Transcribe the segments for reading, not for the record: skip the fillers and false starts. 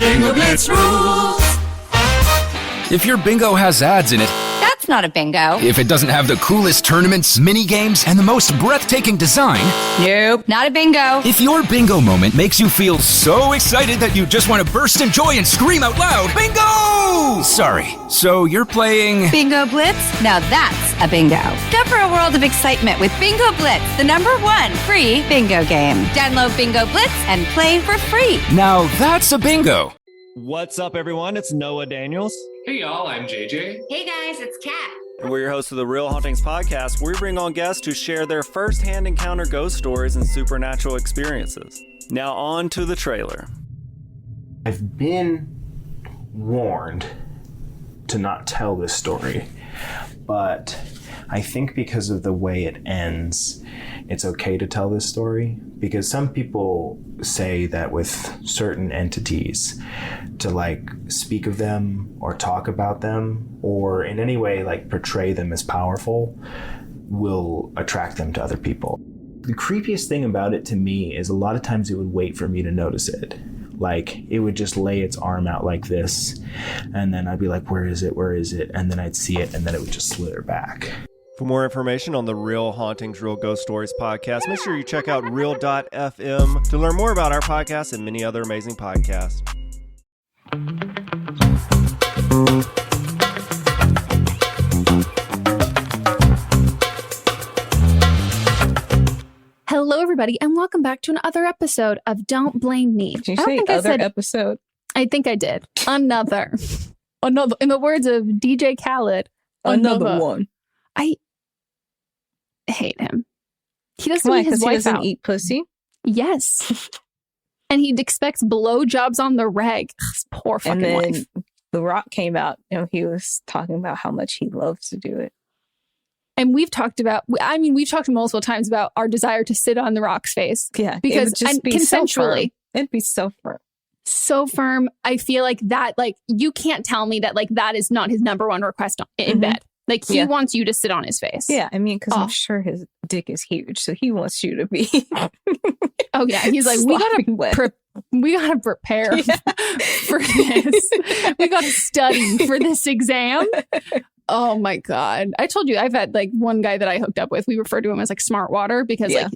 Bingo Blitz rules. If your bingo has ads in it, That's not a bingo. if it doesn't have the coolest tournaments, mini games, and the most breathtaking design, Nope, not a bingo. if your bingo moment makes you feel so excited that you just want to burst in joy and scream out loud, bingo! Sorry, so you're playing... Bingo Blitz? Now that's a bingo. Go for a world of excitement with Bingo Blitz, the #1 free bingo game. Download Bingo Blitz and play for free. Now that's a bingo. What's up, everyone? It's Noah Daniels. Hey y'all, I'm JJ. Hey guys, it's Kat. And we're your hosts of the Real Hauntings podcast, where we bring on guests who share their first-hand encounter ghost stories and supernatural experiences. Now on to the trailer. I've been warned to not tell this story, but I think because of the way it ends, it's okay to tell this story, because some people say that with certain entities, to like speak of them or talk about them or in any way like portray them as powerful will attract them to other people. The creepiest thing about it to me is a lot of times it would wait for me to notice it. Like it would just lay its arm out like this, and then I'd be like, where is it? Where is it? And then I'd see it, and then it would just slither back. For more information on the Real Hauntings, Real Ghost Stories podcast, make sure you check out real.fm to learn more about our podcast and many other amazing podcasts. Hello, everybody, and welcome back to another episode of Don't Blame Me. Did you say other episode? I think I did. Another. In the words of DJ Khaled, Another one. I hate him. He doesn't Why? eat his Because he wife doesn't out. eat pussy? Yes. And he expects blowjobs on the reg. This poor fucking And then wife. The Rock came out and he was talking about how much he loves to do it. And we've talked multiple times about our desire to sit on the Rock's face. Yeah. Because it would just and be consensually. So firm. It'd be so firm. So firm. I feel like that, like, you can't tell me that, like, that is not his #1 request in bed. Like, he wants you to sit on his face. Yeah, I mean, because I'm sure his dick is huge, so he wants you to be. Oh yeah, he's like, we gotta prepare for this. We gotta study for this exam. Oh my god! I told you I've had like one guy that I hooked up with. We refer to him as like smart water because like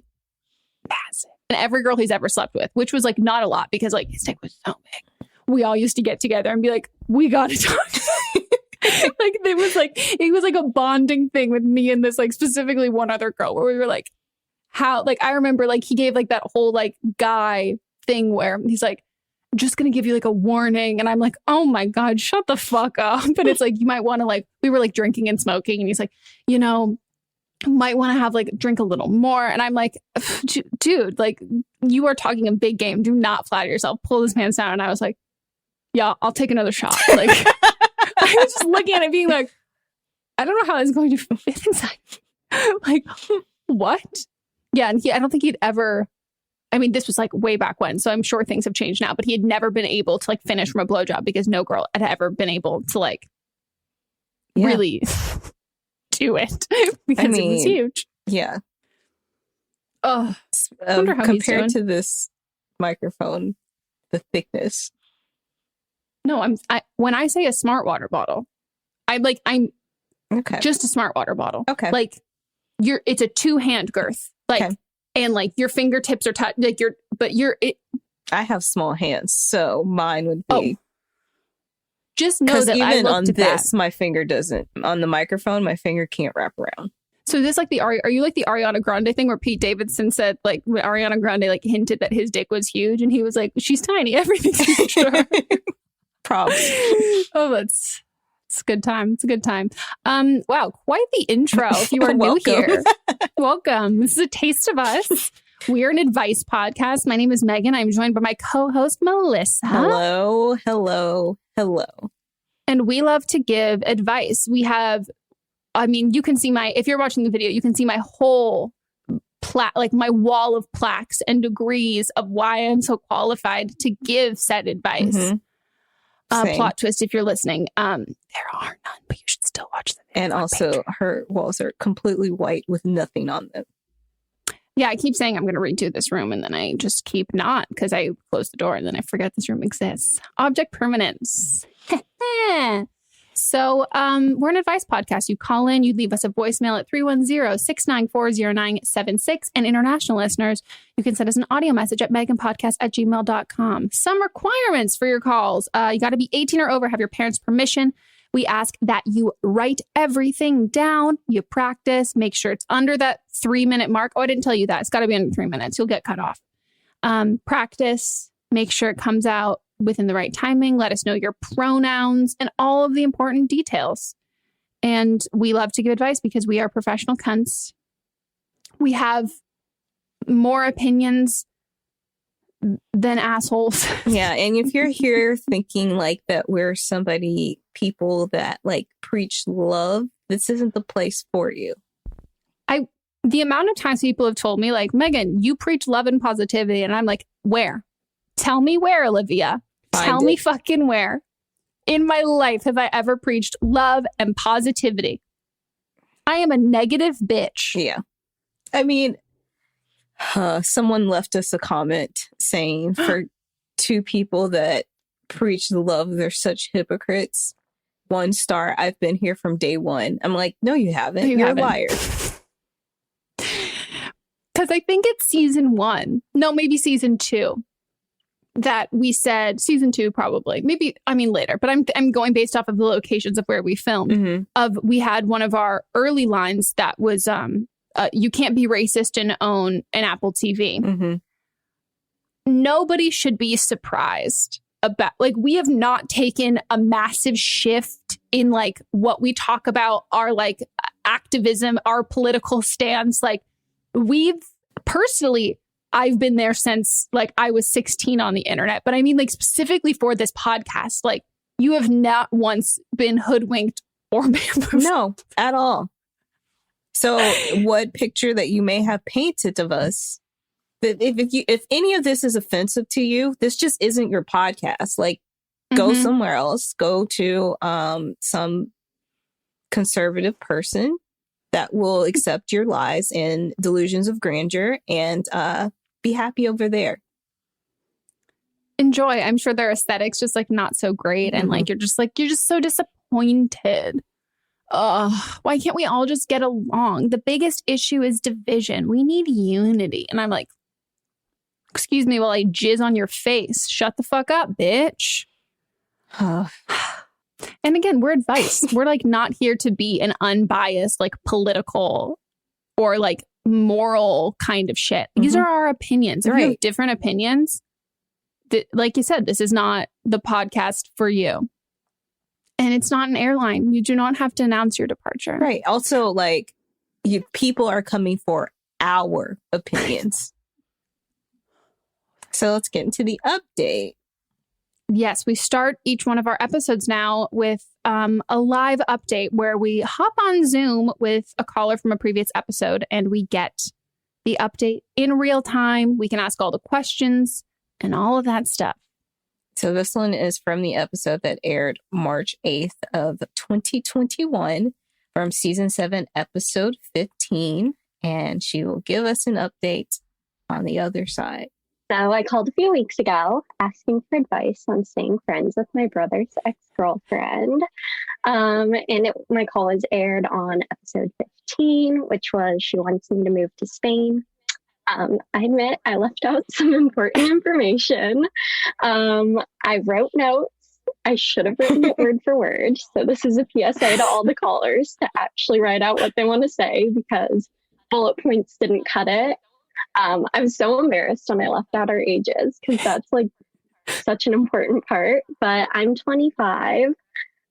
massive. And every girl he's ever slept with, which was like not a lot because like his dick was so big. We all used to get together and be like, we gotta talk. Like it was like a bonding thing with me and this like specifically one other girl where we were like, how, like, I remember like he gave like that whole like guy thing where he's like, just gonna give you like a warning, and I'm like, oh my god, shut the fuck up. But it's like, you might want to, like, we were like drinking and smoking and he's like, you know, might want to have like drink a little more, and I'm like, dude, like, you are talking a big game, do not flatter yourself, pull this pants down. And I was like, yeah, I'll take another shot. Like I was just looking at it being like, I don't know how it's going to fit inside. Like, what? Yeah, and I don't think he'd ever, I mean, this was like way back when, so I'm sure things have changed now, but he had never been able to like finish from a blowjob because no girl had ever been able to like really do it because it was huge. Yeah. Oh, I wonder how compared to this microphone, the thickness. No, when I say a smart water bottle, I'm okay. Just a smart water bottle. Okay. Like it's a 2-hand girth. Like, and like your fingertips are like I have small hands, so mine would be. Just know that even I looked on at this, that. my finger doesn't. On the microphone, my finger can't wrap around. So this like are you like the Ariana Grande thing where Pete Davidson said like when Ariana Grande like hinted that his dick was huge and he was like, she's tiny, everything's huge to her. Props. Oh, it's a good time. It's a good time. Wow, quite the intro. If you are new here, welcome. This is a taste of us. We are an advice podcast. My name is Megan. I'm joined by my co-host Melissa. Hello, hello, hello. And we love to give advice. We have, I mean, you can see if you're watching the video, you can see my whole like my wall of plaques and degrees of why I'm so qualified to give said advice. Mm-hmm. Plot twist if you're listening. There are none, but you should still watch the video. And also her walls are completely white with nothing on them. Yeah, I keep saying I'm going to redo this room, and then I just keep not because I close the door and then I forget this room exists. Object permanence. So we're an advice podcast. You call in, you leave us a voicemail at 310-694-0976. And international listeners, you can send us an audio message at meghanpodcast@gmail.com. Some requirements for your calls. You got to be 18 or over, have your parents' permission. We ask that you write everything down. You practice, make sure it's under that 3-minute mark. Oh, I didn't tell you that. It's got to be under 3 minutes. You'll get cut off. Practice, make sure it comes out within the right timing. Let us know your pronouns and all of the important details. And we love to give advice because we are professional cunts. We have more opinions than assholes. Yeah. And if you're here thinking like that we're people that like preach love, this isn't the place for you. The amount of times people have told me like, Megan, you preach love and positivity. And I'm like, where? Tell me where, Olivia. Tell me fucking where. In my life have I ever preached love and positivity? I am a negative bitch. Yeah. I mean, someone left us a comment saying for two people that preach love, they're such hypocrites. 1 star, I've been here from day one. I'm like, no, you haven't. You're a liar. Because I think it's season 1. No, maybe season 2. That we said season 2, probably later, but I'm going based off of the locations of where we filmed. Mm-hmm. We had one of our early lines that was, you can't be racist and own an Apple TV. Mm-hmm. Nobody should be surprised about, like, we have not taken a massive shift in like what we talk about, our like activism, our political stance. Like I've been there since like I was 16 on the internet, but I mean like specifically for this podcast, like you have not once been hoodwinked or bamboozled. No, at all. So what picture that you may have painted of us, that if any of this is offensive to you, this just isn't your podcast. Like go somewhere else, go to some conservative person that will accept your lies and delusions of grandeur and be happy over there. Enjoy. I'm sure their aesthetics just like not so great. And like you're just so disappointed. Why can't we all just get along? The biggest issue is division. We need unity. And I'm like, excuse me while I jizz on your face. Shut the fuck up, bitch. And again, we're advice. We're like not here to be an unbiased, like political or like moral kind of shit. These are our opinions. If you have different opinions, like you said, this is not the podcast for you. And it's not an airline. You do not have to announce your departure. Right. Also, like, people are coming for our opinions. So let's get into the update. Yes, we start each one of our episodes now with a live update where we hop on Zoom with a caller from a previous episode and we get the update in real time. We can ask all the questions and all of that stuff. So this one is from the episode that aired March 8th of 2021 from season 7, episode 15. And she will give us an update on the other side. So I called a few weeks ago asking for advice on staying friends with my brother's ex-girlfriend. My call was aired on episode 15, which was she wants me to move to Spain. I admit I left out some important information. I wrote notes. I should have written it word for word. So this is a PSA to all the callers to actually write out what they want to say because bullet points didn't cut it. I was so embarrassed when I left out our ages because that's like such an important part. But I'm 25.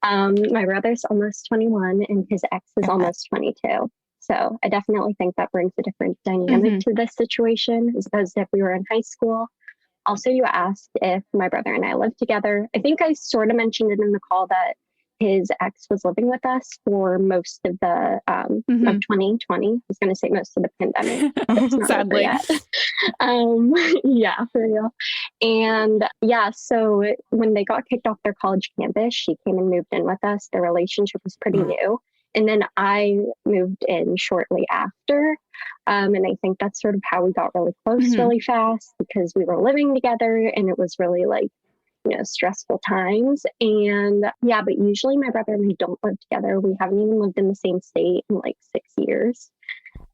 My brother's almost 21 and his ex is almost 22. So I definitely think that brings a different dynamic to this situation as opposed to if we were in high school. Also, you asked if my brother and I lived together. I think I sort of mentioned it in the call that his ex was living with us for most of the of 2020. I was going to say most of the pandemic. Sadly. Yeah, for real. And yeah, so when they got kicked off their college campus, she came and moved in with us. Their relationship was pretty new. And then I moved in shortly after. And I think that's sort of how we got really close really fast, because we were living together and it was really like, stressful times. And yeah, but usually my brother and I don't live together. We haven't even lived in the same state in like 6 years.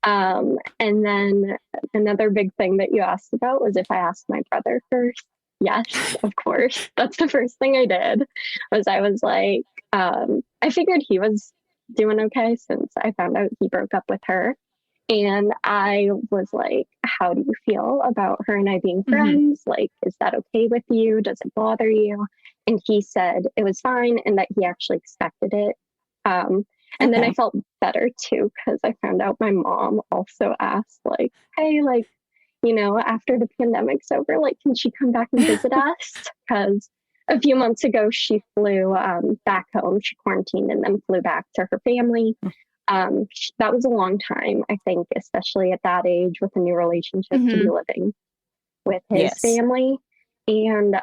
And then another big thing that you asked about was if I asked my brother first. Yes, of course. That's the first thing I did. I was like, I figured he was doing okay since I found out he broke up with her. And I was like, how do you feel about her and I being friends? Like, is that okay with you? Does it bother you? And he said it was fine and that he actually expected it. And then I felt better too, because I found out my mom also asked, like, hey, like, after the pandemic's over, like, can she come back and visit us? Because a few months ago, she flew back home. She quarantined and then flew back to her family. That was a long time, I think, especially at that age with a new relationship, to be living with his family. And,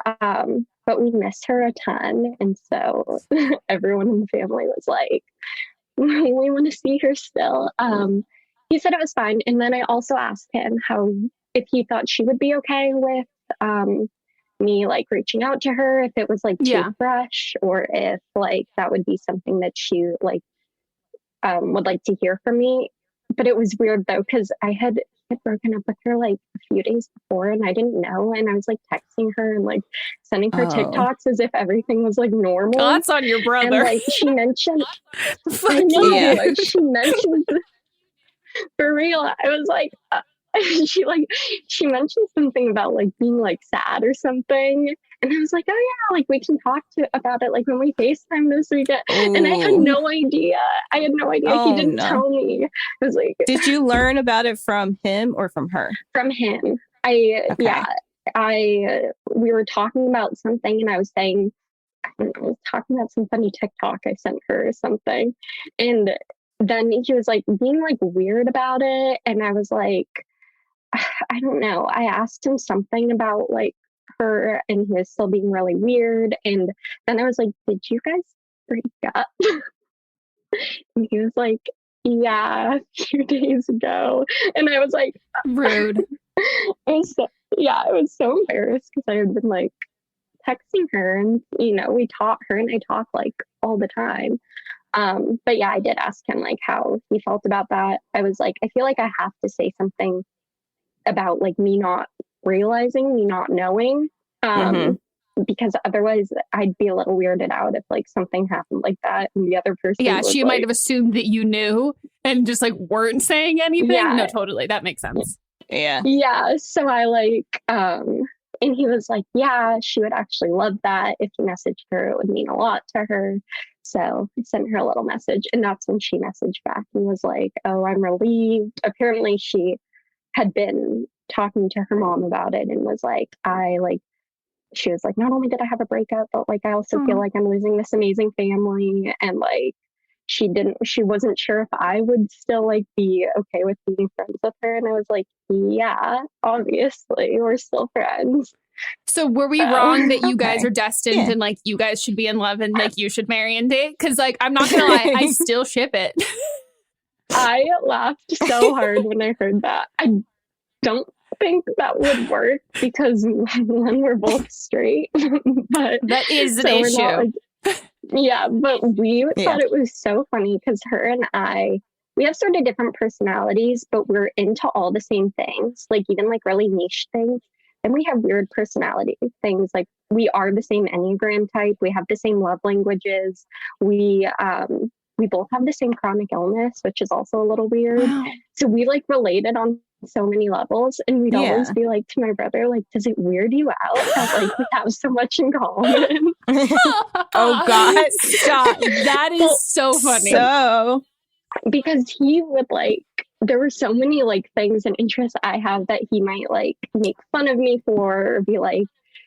but we miss her a ton. And so everyone in the family was like, we want to see her still. He said it was fine. And then I also asked him if he thought she would be okay with me like reaching out to her, if it was like too fresh, or if like that would be something that she like would like to hear from me. But it was weird though, because I had broken up with her like a few days before and I didn't know, and I was like texting her and like sending her TikToks as if everything was like normal. That's on your brother. And like she mentioned I know, like, she mentioned for real. I was like she mentioned something about like being like sad or something, and I was like, oh yeah, like we can talk about it like when we FaceTime this weekend. And I had no idea. He didn't tell me. I was like, did you learn about it from him or from her? From him. We were talking about something and I was saying, I was talking about some funny TikTok I sent her or something, and then he was like being like weird about it, and I was like, I don't know. I asked him something about like her and he was still being really weird. And then I was like, did you guys break up? And he was like, yeah, a few days ago. And I was like, rude. I was so embarrassed because I had been like texting her and, her and I talk like all the time. But yeah, I did ask him like how he felt about that. I was like, I feel like I have to say something about like me not realizing, me not knowing, because otherwise I'd be a little weirded out if like something happened like that and the other person she might have assumed that you knew and just like weren't saying anything. No, totally, that makes sense. So I like and he was like, yeah, she would actually love that. If you messaged her, it would mean a lot to her. So I sent her a little message, and that's when she messaged back and was like, oh, I'm relieved. Apparently she had been talking to her mom about it and was like, she was like, not only did I have a breakup, but like I also feel like I'm losing this amazing family. And like she wasn't sure if I would still like be okay with being friends with her. And I was like, yeah, obviously we're still friends. So were we wrong that you guys are destined and like you guys should be in love and like you should marry and date? Because like I'm not gonna lie, I still ship it. I laughed so hard when I heard that. I don't think that would work because one, we're both straight. But that is an issue. But we thought it was so funny because her and I, we have sort of different personalities, but we're into all the same things, like even like really niche things. And we have weird personality things, like we are the same Enneagram type. We have the same love languages. We both have the same chronic illness, which is also a little weird. Wow. So we like related on so many levels, and we'd always be like to my brother, like, does it weird you out that like we have so much in common? Oh God, stop. That is so funny. So because he would like, there were so many like things and interests I have that he might like make fun of me for, or be like,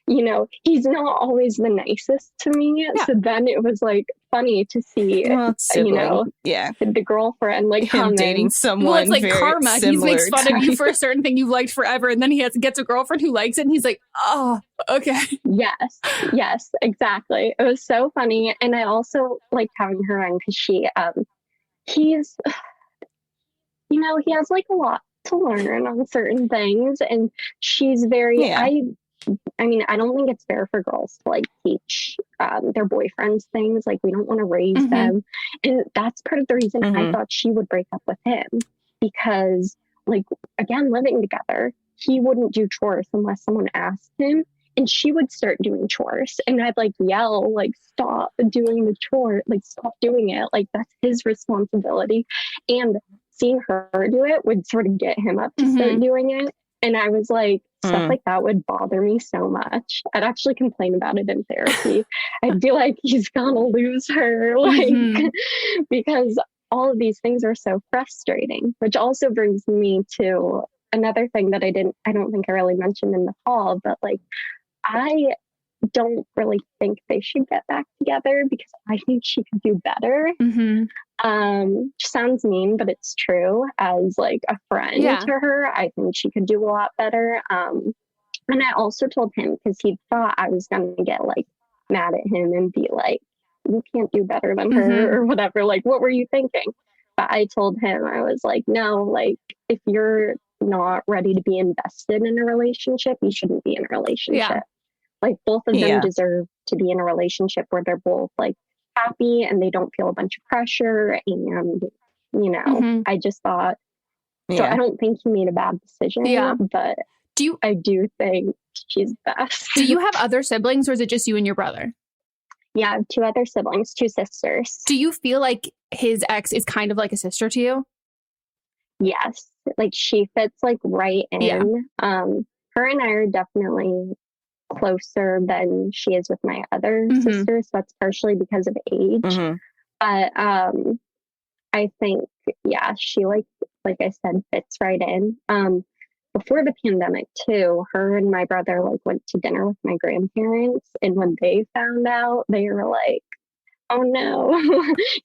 he's not always the nicest to me. Yeah. So then it was like funny to see, the girlfriend like him dating someone. Well, it's like karma. He makes fun of you for a certain thing you've liked forever, and then he gets a girlfriend who likes it, and he's like, oh, okay. Yes, exactly. It was so funny, and I also liked having her on because she he's, he has like a lot to learn on certain things, and she's very, I mean, I don't think it's fair for girls to like teach their boyfriends things. Like, we don't want to raise them. And that's part of the reason I thought she would break up with him, because like, again, living together, he wouldn't do chores unless someone asked him, and she would start doing chores, and I'd like yell, like, stop doing the chore, like, stop doing it. Like, that's his responsibility. And seeing her do it would sort of get him up to start doing it. And I was like, stuff like that would bother me so much. I'd actually complain about it in therapy. I'd be like, he's gonna lose her, like, because all of these things are so frustrating, which also brings me to another thing that I don't think I really mentioned in the call, but like, I don't really think they should get back together because I think she could do better. Sounds mean, but it's true. As like a friend to her, I think she could do a lot better. And I also told him, because he thought I was going to get like mad at him and be like, you can't do better than her or whatever. Like, what were you thinking? But I told him, I was like, no, like, if you're not ready to be invested in a relationship, you shouldn't be in a relationship. Like, both of them deserve to be in a relationship where they're both like happy and they don't feel a bunch of pressure. And, I just thought, so I don't think he made a bad decision, but I do think she's best. Do you have other siblings, or is it just you and your brother? Yeah, I have 2 other siblings, 2 sisters. Do you feel like his ex is kind of like a sister to you? Yes. Like, she fits like right in. Her and I are definitely closer than she is with my other sisters. That's partially because of age. But I think, she like I said, fits right in. Before the pandemic too, her and my brother like went to dinner with my grandparents, and when they found out, they were like, oh no,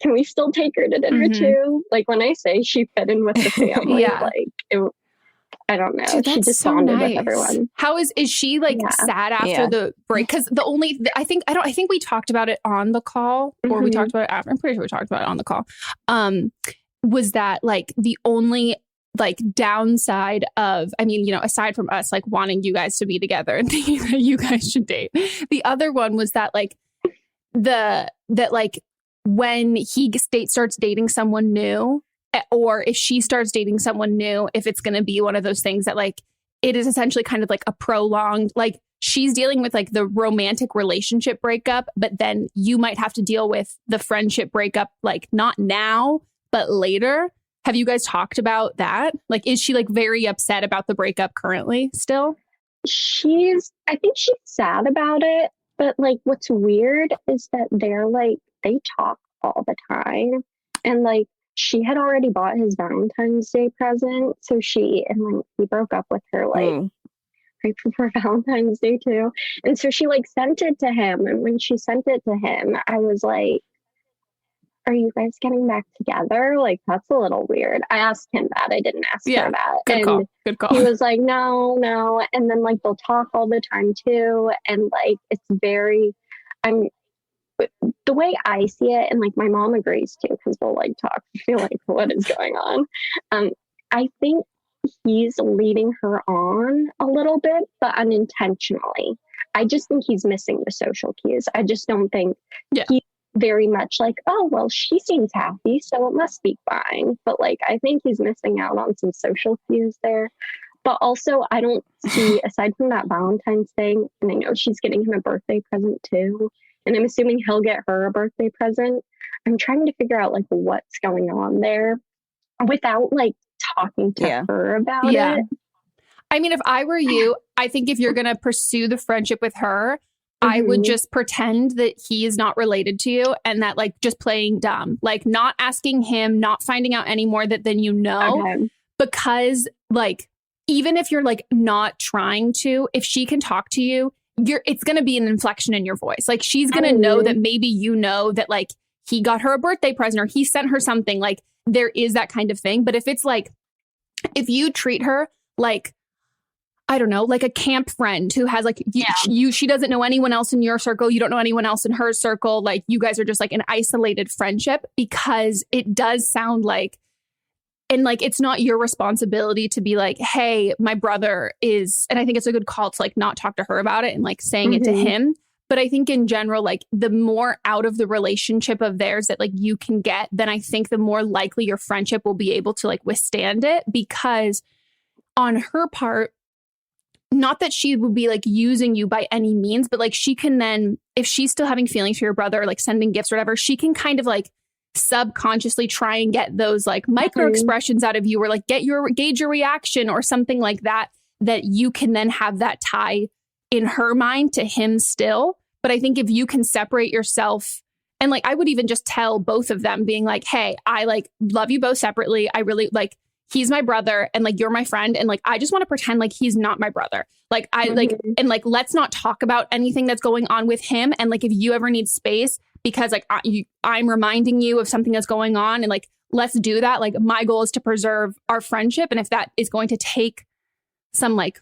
can we still take her to dinner too? Like, when I say she fit in with the family, like, I don't know. Dude, she just so bonded nice with everyone. How is she like sad after the break? Because I think we talked about it on the call, or we talked about it after. I'm pretty sure we talked about it on the call. Was that like the only like downside of, I mean, aside from us like wanting you guys to be together and thinking that you guys should date, the other one was that like when he starts dating someone new, or if she starts dating someone new, if it's going to be one of those things that like, it is essentially kind of like a prolonged, like, she's dealing with like the romantic relationship breakup, but then you might have to deal with the friendship breakup, like not now, but later. Have you guys talked about that? Like, is she like very upset about the breakup currently still? I think she's sad about it, but like, what's weird is that they talk all the time, and like, she had already bought his Valentine's Day present. So he broke up with her like right before Valentine's Day too. And so she like sent it to him. And when she sent it to him, I was like, are you guys getting back together? Like, that's a little weird. I asked him that. I didn't ask her that. Good call. He was like, no. And then like, they'll talk all the time too. And like, it's very, the way I see it, and like my mom agrees too, because we'll like talk. I feel like, what is going on? I think he's leading her on a little bit, but unintentionally. I just think he's missing the social cues. I just don't think he's very much like, oh, well, she seems happy, so it must be fine. But like, I think he's missing out on some social cues there. But also, I don't see, aside from that Valentine's thing, and I know she's getting him a birthday present too, and I'm assuming he'll get her a birthday present. I'm trying to figure out like what's going on there without like talking to her about it. I mean, if I were you, I think if you're going to pursue the friendship with her, I would just pretend that he is not related to you, and that like just playing dumb, like not asking him, not finding out any more than you know, because like, even if you're like not trying to, if she can talk to you, it's going to be an inflection in your voice. Like, she's going to know that maybe that like he got her a birthday present, or he sent her something. Like, there is that kind of thing. But if it's like, if you treat her like, I don't know, like a camp friend who has like she doesn't know anyone else in your circle. You don't know anyone else in her circle. Like you guys are just like an isolated friendship, because it does sound like, and like, it's not your responsibility to be like, hey, my brother is, and I think it's a good call to like not talk to her about it and like saying it to him. But I think in general, like the more out of the relationship of theirs that like you can get, then I think the more likely your friendship will be able to like withstand it. Because on her part, not that she would be like using you by any means, but like she can then, if she's still having feelings for your brother, like sending gifts or whatever, she can kind of like subconsciously try and get those like micro expressions out of you, or like gauge your reaction or something like that, that you can then have that tie in her mind to him still. But I think if you can separate yourself, and like I would even just tell both of them, being like, hey, I like love you both separately. I really like, he's my brother and like you're my friend, and like I just want to pretend like he's not my brother. Like I like, and like let's not talk about anything that's going on with him. And like if you ever need space, because like I'm reminding you of something that's going on, and like let's do that. Like my goal is to preserve our friendship, and if that is going to take some like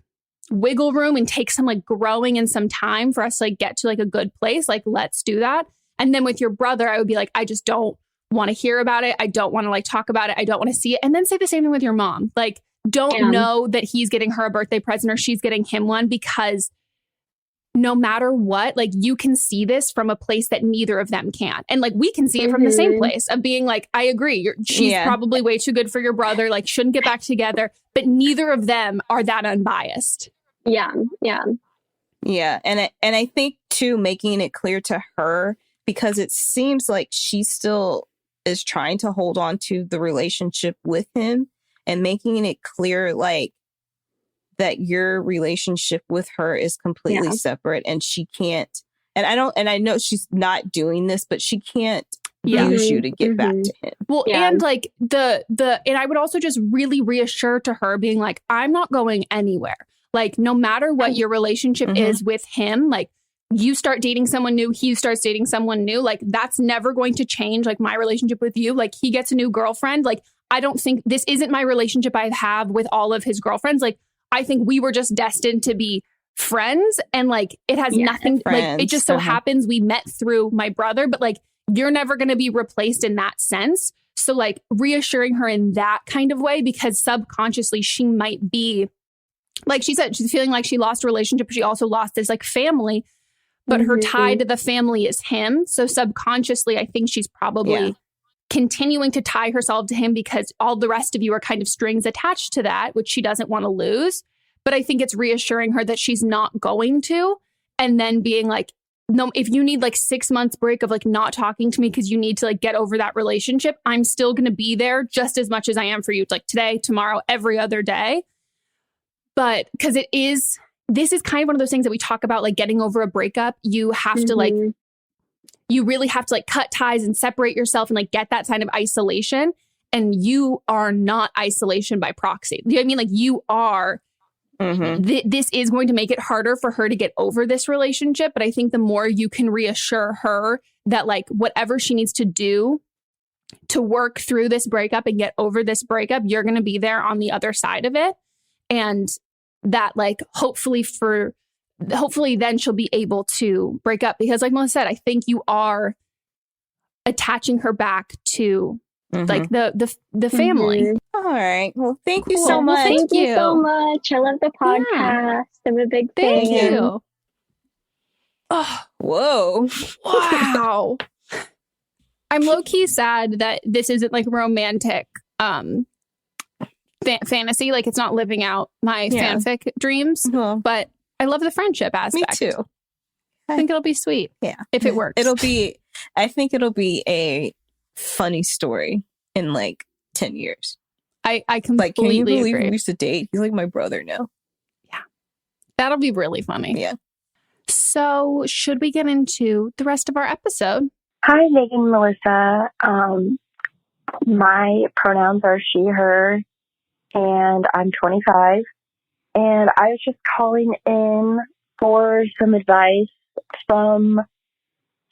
wiggle room and take some like growing and some time for us to like get to like a good place, like let's do that. And then with your brother, I would be like, I just don't want to hear about it. I don't want to like talk about it. I don't want to see it. And then say the same thing with your mom. Like, don't know that he's getting her a birthday present or she's getting him one, because no matter what, like you can see this from a place that neither of them can. And like we can see it from the same place of being like, I agree. She's probably way too good for your brother. Like shouldn't get back together, but neither of them are that unbiased. Yeah. And I think too, making it clear to her, because it seems like she still is trying to hold on to the relationship with him, and making it clear like that your relationship with her is completely separate, and she can't, and I know she's not doing this, but she can't use you to get back to him. Well, and like and I would also just really reassure to her, being like, I'm not going anywhere. Like no matter what your relationship is with him, like you start dating someone new, he starts dating someone new, like that's never going to change like my relationship with you. Like he gets a new girlfriend. Like I don't think this isn't my relationship I have with all of his girlfriends. Like I think we were just destined to be friends, and like it has nothing, like it just so happens we met through my brother, but like you're never going to be replaced in that sense. So like reassuring her in that kind of way, because subconsciously she might be, like she said, she's feeling like she lost a relationship, but she also lost this like family. But her tie to the family is him. So subconsciously, I think she's probably continuing to tie herself to him, because all the rest of you are kind of strings attached to that, which she doesn't want to lose. But I think it's reassuring her that she's not going to. And then being like, no, if you need like 6 months break of like not talking to me because you need to like get over that relationship, I'm still going to be there just as much as I am for you. It's like today, tomorrow, every other day. But because this is kind of one of those things that we talk about, like getting over a breakup. You have to like, you really have to like cut ties and separate yourself and like get that kind of isolation. And you are not isolation by proxy. You know what I mean? Like you are, this is going to make it harder for her to get over this relationship. But I think the more you can reassure her that like whatever she needs to do to work through this breakup and get over this breakup, you're going to be there on the other side of it. And that like hopefully then she'll be able to break up, because like Melissa said, I think you are attaching her back to like the family. All right. Well, thank you so much. Thank you so much. I love the podcast. I'm a big fan. Thank you. Oh, whoa. Wow. I'm low-key sad that this isn't like romantic fantasy. Like it's not living out my fanfic dreams, but I love the friendship aspect. Me too. I think it'll be sweet. Yeah. If it works. I think it'll be a funny story in like 10 years. I completely like, can you believe agree. we used to date? He's like my brother now. Yeah. That'll be really funny. Yeah. So should we get into the rest of our episode? Hi, Megan, Melissa. My pronouns are she, her, and I'm 25. And I was just calling in for some advice from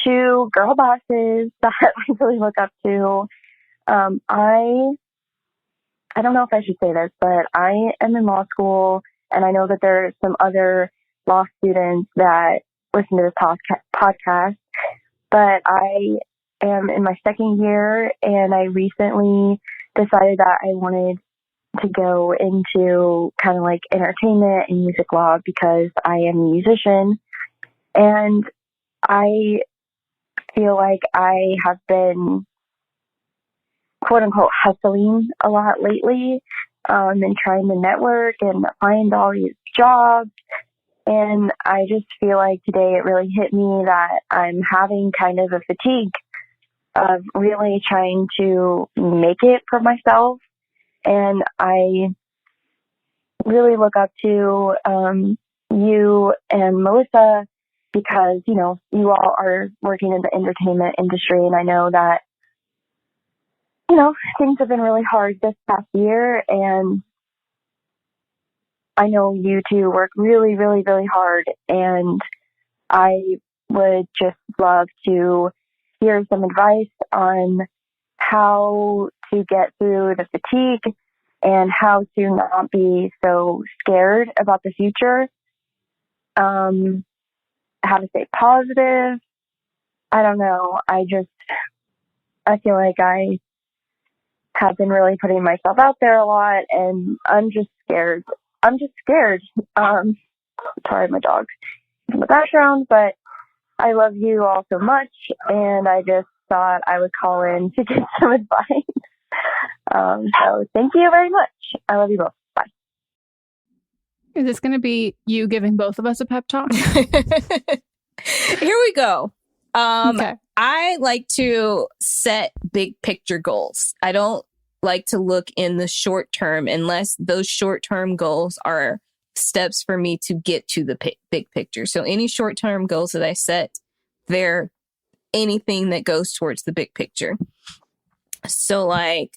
two girl bosses that I really look up to. I don't know if I should say this, but I am in law school And I know that there are some other law students that listen to this podcast, but I am in my second year, and I recently decided that I wanted to go into kind of like entertainment and music law because I am a musician, and I feel like I have been quote unquote hustling a lot lately, and trying to network and find all these jobs. And I just feel like today it really hit me that I'm having kind of a fatigue of really trying to make it for myself. And I really look up to you and Melissa because, you know, you all are working in the entertainment industry. And I know that, you know, things have been really hard this past year. And I know you two work really, really, really hard. And I would just love to hear some advice on how to get through the fatigue and how to not be so scared about the future. How to stay positive. I don't know. I feel like I have been really putting myself out there a lot, and I'm just scared. Sorry, my dog's in the background, but I love you all so much, and I just thought I would call in to get some advice. So thank you very much. I love you both. Bye. Is this going to be you giving both of us a pep talk? Here we go. Okay. I like to set big picture goals. I don't like to look in the short term unless those short term goals are steps for me to get to the big picture. So any short term goals that I set, they're anything that goes towards the big picture. So like,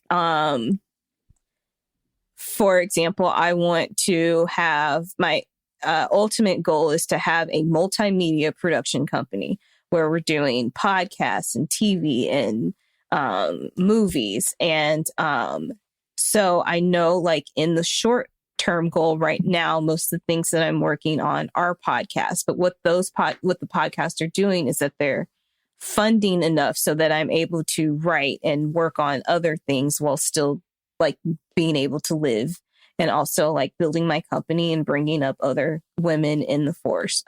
for example, I want to have my ultimate goal is to have a multimedia production company where we're doing podcasts and TV and movies. And so I know like in the short term goal right now, most of the things that I'm working on are podcasts. But what the podcasts are doing is that they're funding enough so that I'm able to write and work on other things while still like being able to live, and also like building my company and bringing up other women in the force,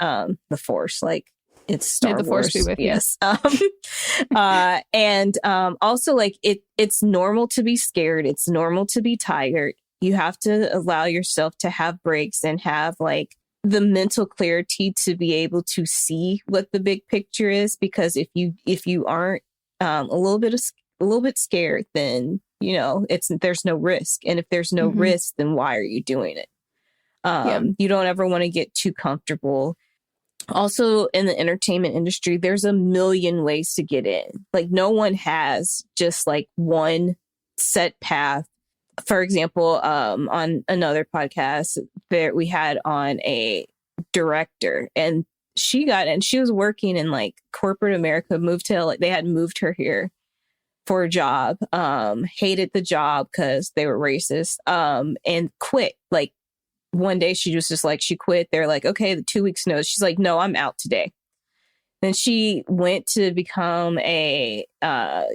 like it's Star the Wars. Force be with you. Yes. And also like it's normal to be scared. It's normal to be tired. You have to allow yourself to have breaks and have like the mental clarity to be able to see what the big picture is. Because if you aren't a little bit scared, then you know there's no risk. And if there's no risk, then why are you doing it? You don't ever want to get too comfortable. Also, in the entertainment industry, there's a million ways to get in. Like no one has just like one set path. For example, on another podcast there we had on a director, and she got in. She was working in like corporate America, moved to like they had moved her here for a job, hated the job because they were racist, and quit. Like one day she was just like, she quit. They're like, okay, the 2 weeks notice. She's like, no, I'm out today. Then she went to become a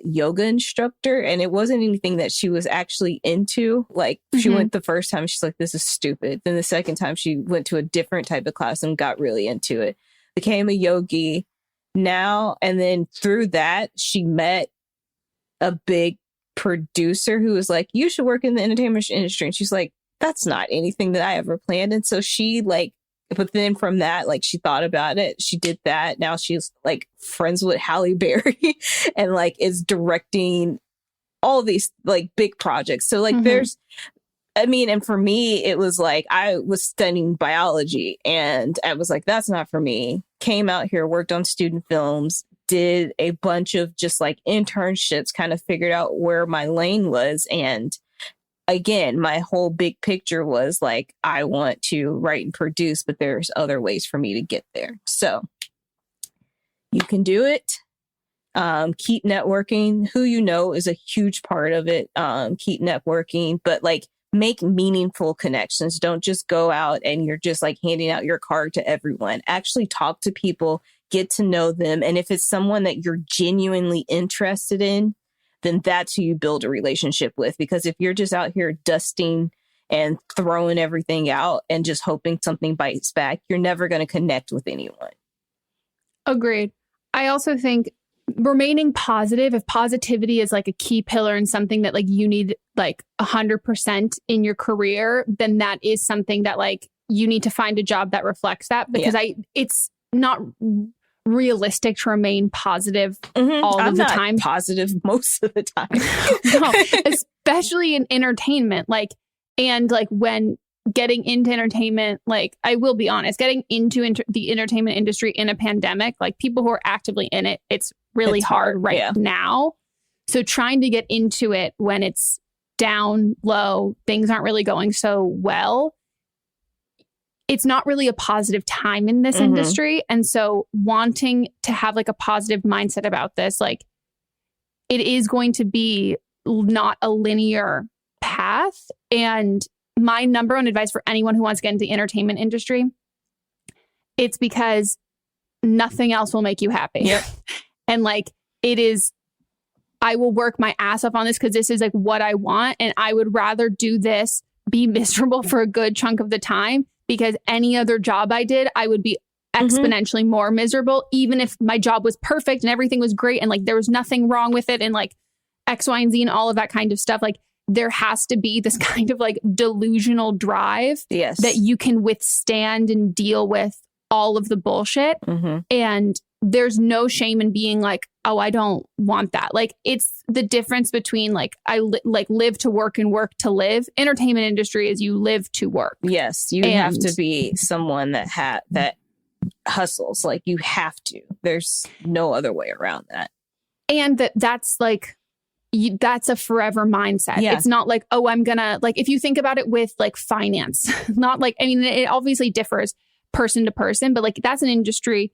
yoga instructor, and it wasn't anything that she was actually into. Like she went the first time, she's like, this is stupid. Then the second time she went to a different type of class and got really into it, became a yogi now. And then through that, she met a big producer who was like, you should work in the entertainment industry. And she's like, that's not anything that I ever planned. And so she like, but then from that, like she thought about it. She did that. Now she's like friends with Halle Berry and like is directing all these like big projects. So like and for me, it was like I was studying biology and I was like, that's not for me. Came out here, worked on student films, did a bunch of just like internships, kind of figured out where my lane was. And again, my whole big picture was like, I want to write and produce, but there's other ways for me to get there. So you can do it. Keep networking. Who you know is a huge part of it. Keep networking, but like make meaningful connections. Don't just go out and you're just like handing out your card to everyone. Actually talk to people, get to know them. And if it's someone that you're genuinely interested in, then that's who you build a relationship with. Because if you're just out here dusting and throwing everything out and just hoping something bites back, you're never going to connect with anyone. Agreed. I also think remaining positive, if positivity is like a key pillar and something that like you need like 100% in your career, then that is something that like you need to find a job that reflects that, because it's not realistic to remain positive all of the time. Positive most of the time. No, especially in entertainment. Like, and like when getting into entertainment, like I will be honest, getting into the entertainment industry in a pandemic, like people who are actively in it, it's really hard right now. So trying to get into it when it's down low, things aren't really going so well. It's not really a positive time in this industry. And so wanting to have like a positive mindset about this, like it is going to be not a linear path. And my number one advice for anyone who wants to get into the entertainment industry, it's because nothing else will make you happy. Yep. And like, it is, I will work my ass off on this because this is like what I want. And I would rather do this, be miserable for a good chunk of the time, because any other job I did, I would be exponentially more miserable, even if my job was perfect and everything was great and like there was nothing wrong with it and like X, Y, and Z and all of that kind of stuff. Like there has to be this kind of like delusional drive that you can withstand and deal with all of the bullshit. And there's no shame in being like, oh, I don't want that. Like it's the difference between like live to work and work to live. Entertainment industry is you live to work. Yes, you have to be someone that that hustles. Like you have to. There's no other way around that. And that's like that's a forever mindset. Yeah. It's not like, oh, I'm gonna like if you think about it with like finance, not like I mean it obviously differs person to person, but like that's an industry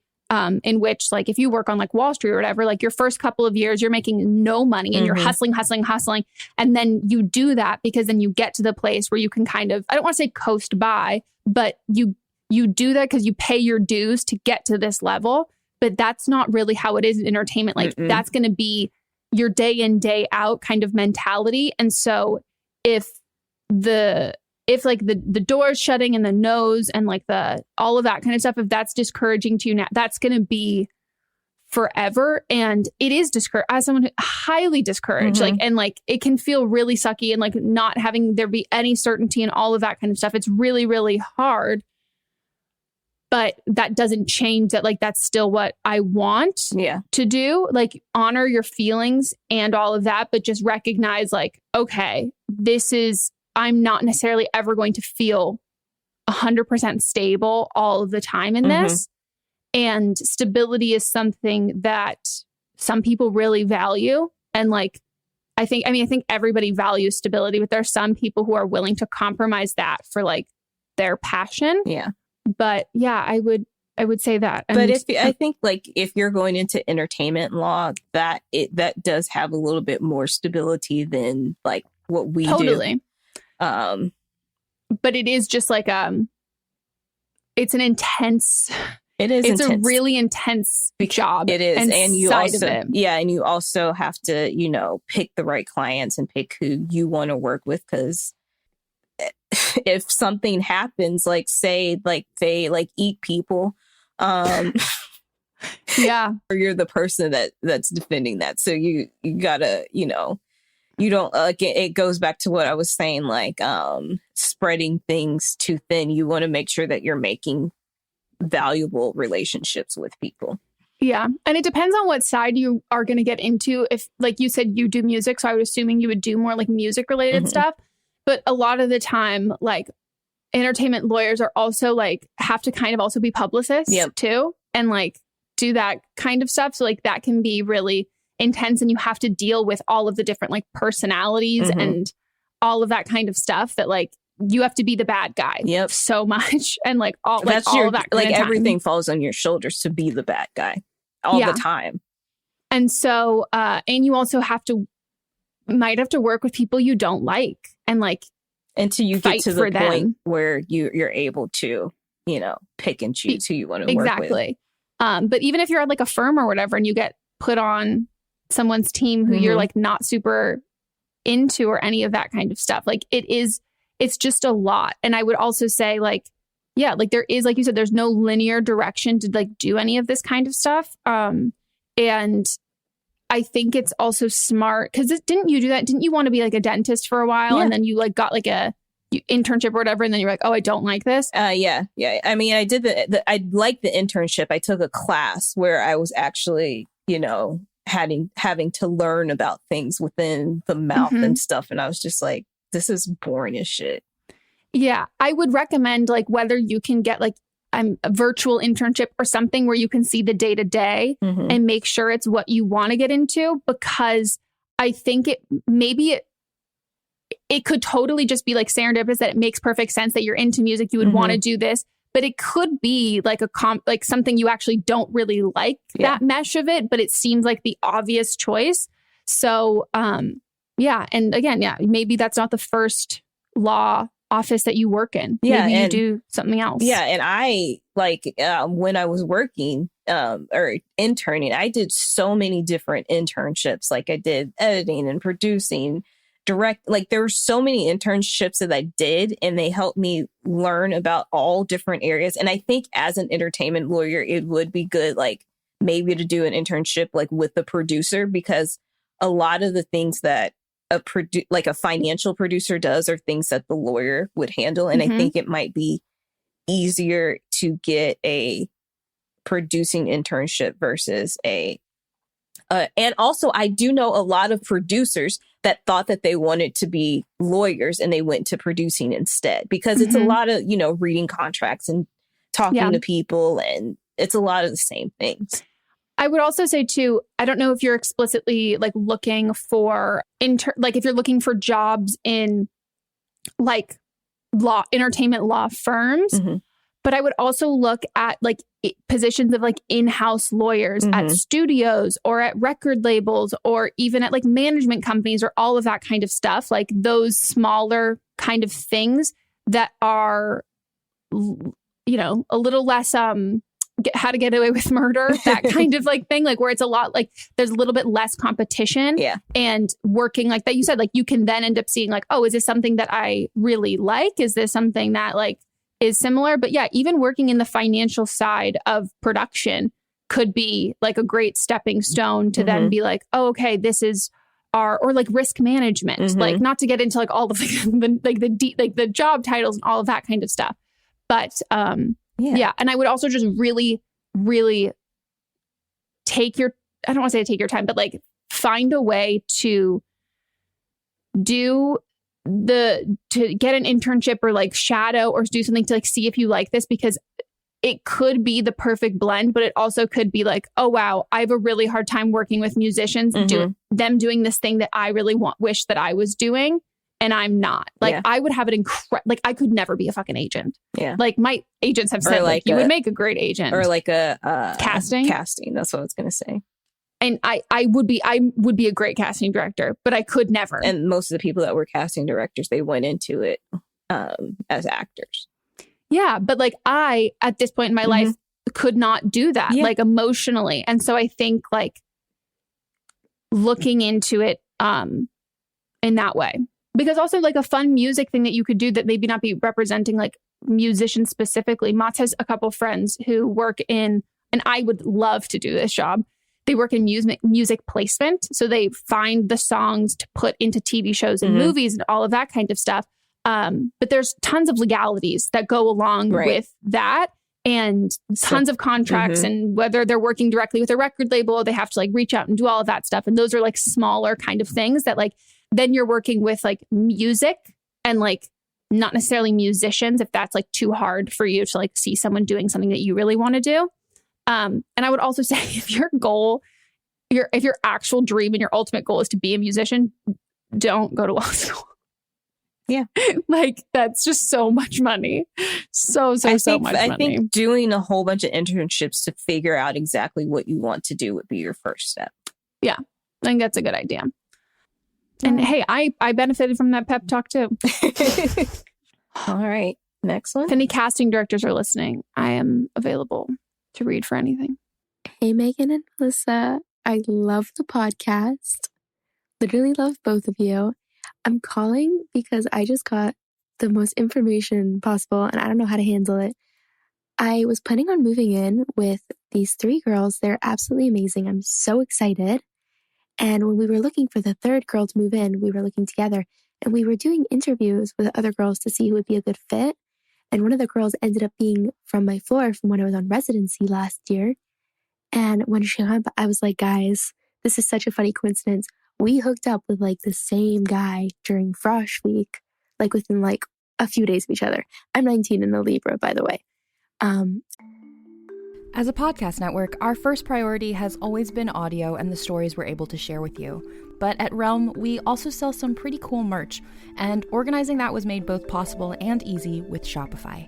in which like if you work on like Wall Street or whatever, like your first couple of years, you're making no money and you're hustling. And then you do that because then you get to the place where you can kind of, I don't want to say coast by, but you do that because you pay your dues to get to this level. But that's not really how it is in entertainment. Like that's going to be your day in, day out kind of mentality. And so if like the doors shutting and the nose and like all of that kind of stuff, if that's discouraging to you now, that's going to be forever. And it is as someone who highly discouraged, like, and like, it can feel really sucky and like not having there be any certainty and all of that kind of stuff. It's really, really hard, but that doesn't change that. Like, that's still what I want to do. Like honor your feelings and all of that, but just recognize like, okay, I'm not necessarily ever going to feel 100% stable all of the time in this. And stability is something that some people really value. And like, I think everybody values stability, but there are some people who are willing to compromise that for like their passion. Yeah. But yeah, I would say that. But I think like if you're going into entertainment law, that does have a little bit more stability than like what we do. But it is just like it's an intense. It is. It's intense. a really intense job. It is, and you also have to pick the right clients and pick who you want to work with, because if something happens, like say like they like eat people, or you're the person that's defending that, so you gotta you don't it goes back to what I was saying, like spreading things too thin. You want to make sure that you're making valuable relationships with people. Yeah. And it depends on what side you are going to get into. If, like you said, you do music, so I was assuming you would do more like music related stuff. But a lot of the time, like entertainment lawyers are also like have to kind of also be publicists too, and like do that kind of stuff. So like that can be really intense, and you have to deal with all of the different like personalities and all of that kind of stuff that like you have to be the bad guy so much. And like all like all of that like everything falls on your shoulders to be the bad guy all the time. And so and you also might have to work with people you don't like, and like until you get to the for point them. where you're able to, pick and choose who you want to work with. Exactly. But even if you're at like a firm or whatever and you get put on someone's team who you're like not super into or any of that kind of stuff, like it's just a lot. And I would also say like, yeah, like there is, like you said, there's no linear direction to like do any of this kind of stuff. And I think it's also smart because didn't you do that? Didn't you want to be like a dentist for a while and then you like got like a internship or whatever, and then you're like, oh, I don't like this? Yeah. I mean, I did I liked the internship. I took a class where I was actually, having to learn about things within the mouth and stuff. And I was just like, this is boring as shit. Yeah. I would recommend like whether you can get like a virtual internship or something where you can see the day to day and make sure it's what you want to get into, because I think it could totally just be like serendipitous that it makes perfect sense that you're into music. You would want to do this, but it could be like like something you actually don't really like that mesh of it, but it seems like the obvious choice. So, yeah. And again, maybe that's not the first law office that you work in. Maybe you do something else. Yeah. And I when I was working or interning, I did so many different internships. Like I did editing and producing, like there were so many internships that I did, and they helped me learn about all different areas. And I think as an entertainment lawyer, it would be good, like maybe to do an internship like with the producer, because a lot of the things that a financial producer does are things that the lawyer would handle. And I think it might be easier to get a producing internship versus and also I do know a lot of producers that thought that they wanted to be lawyers and they went to producing instead, because it's a lot of, reading contracts and talking to people, and it's a lot of the same things. I would also say too, I don't know if you're explicitly like looking for like if you're looking for jobs in like entertainment law firms, but I would also look at like positions of like in-house lawyers at studios or at record labels or even at like management companies or all of that kind of stuff, like those smaller kind of things that are, a little less how to get away with murder, that kind of like thing, like where it's a lot like there's a little bit less competition and working like that. You said like you can then end up seeing like, oh, is this something that I really like? Is this something that like is similar? But yeah, even working in the financial side of production could be like a great stepping stone to then be like, oh, okay, this is or like risk management, like not to get into like all of the job titles and all of that kind of stuff. But yeah. And I would also just really, really I don't want to say take your time, but like find a way to get an internship or like shadow or do something to like see if you like this, because it could be the perfect blend, but it also could be like, oh, wow, I have a really hard time working with musicians, them doing this thing that I really wish that I was doing. And I'm not. Like, I would have it like, I could never be a fucking agent. Yeah. Like, my agents have said, like, you would make a great agent. Or like a casting. Casting. That's what I was going to say. And I would be a great casting director, but I could never. And most of the people that were casting directors, they went into it as actors. Yeah. But like, I, at this point in my life, could not do that, like emotionally. And so I think like looking into it in that way. Because also like a fun music thing that you could do that maybe not be representing like musicians specifically. Mats has a couple friends who work in, and I would love to do this job. They work in music placement. So they find the songs to put into TV shows and movies and all of that kind of stuff. But there's tons of legalities that go along with that, and tons of contracts and whether they're working directly with a record label, or they have to like reach out and do all of that stuff. And those are like smaller kind of things that like, then you're working with like music and like not necessarily musicians if that's like too hard for you to like see someone doing something that you really want to do. And I would also say if your goal, if your actual dream and your ultimate goal is to be a musician, don't go to law school. Yeah. Like that's just so much money. So much money. I think doing a whole bunch of internships to figure out exactly what you want to do would be your first step. Yeah. I think that's a good idea. And hey, I benefited from that pep talk too. All right. Next one. If any casting directors are listening, I am available to read for anything. Hey, Megan and Melissa. I love the podcast. Literally love both of you. I'm calling because I just got the most information possible and I don't know how to handle it. I was planning on moving in with these 3 girls. They're absolutely amazing. I'm so excited. And when we were looking for the 3rd girl to move in, we were looking together and we were doing interviews with other girls to see who would be a good fit. And one of the girls ended up being from my floor from when I was on residency last year. And when she hung up, I was like, guys, this is such a funny coincidence. We hooked up with like the same guy during Frosh Week, like within like a few days of each other. I'm 19 and a Libra, by the way. As a podcast network, our first priority has always been audio and the stories we're able to share with you. But at Realm, we also sell some pretty cool merch, and organizing that was made both possible and easy with Shopify.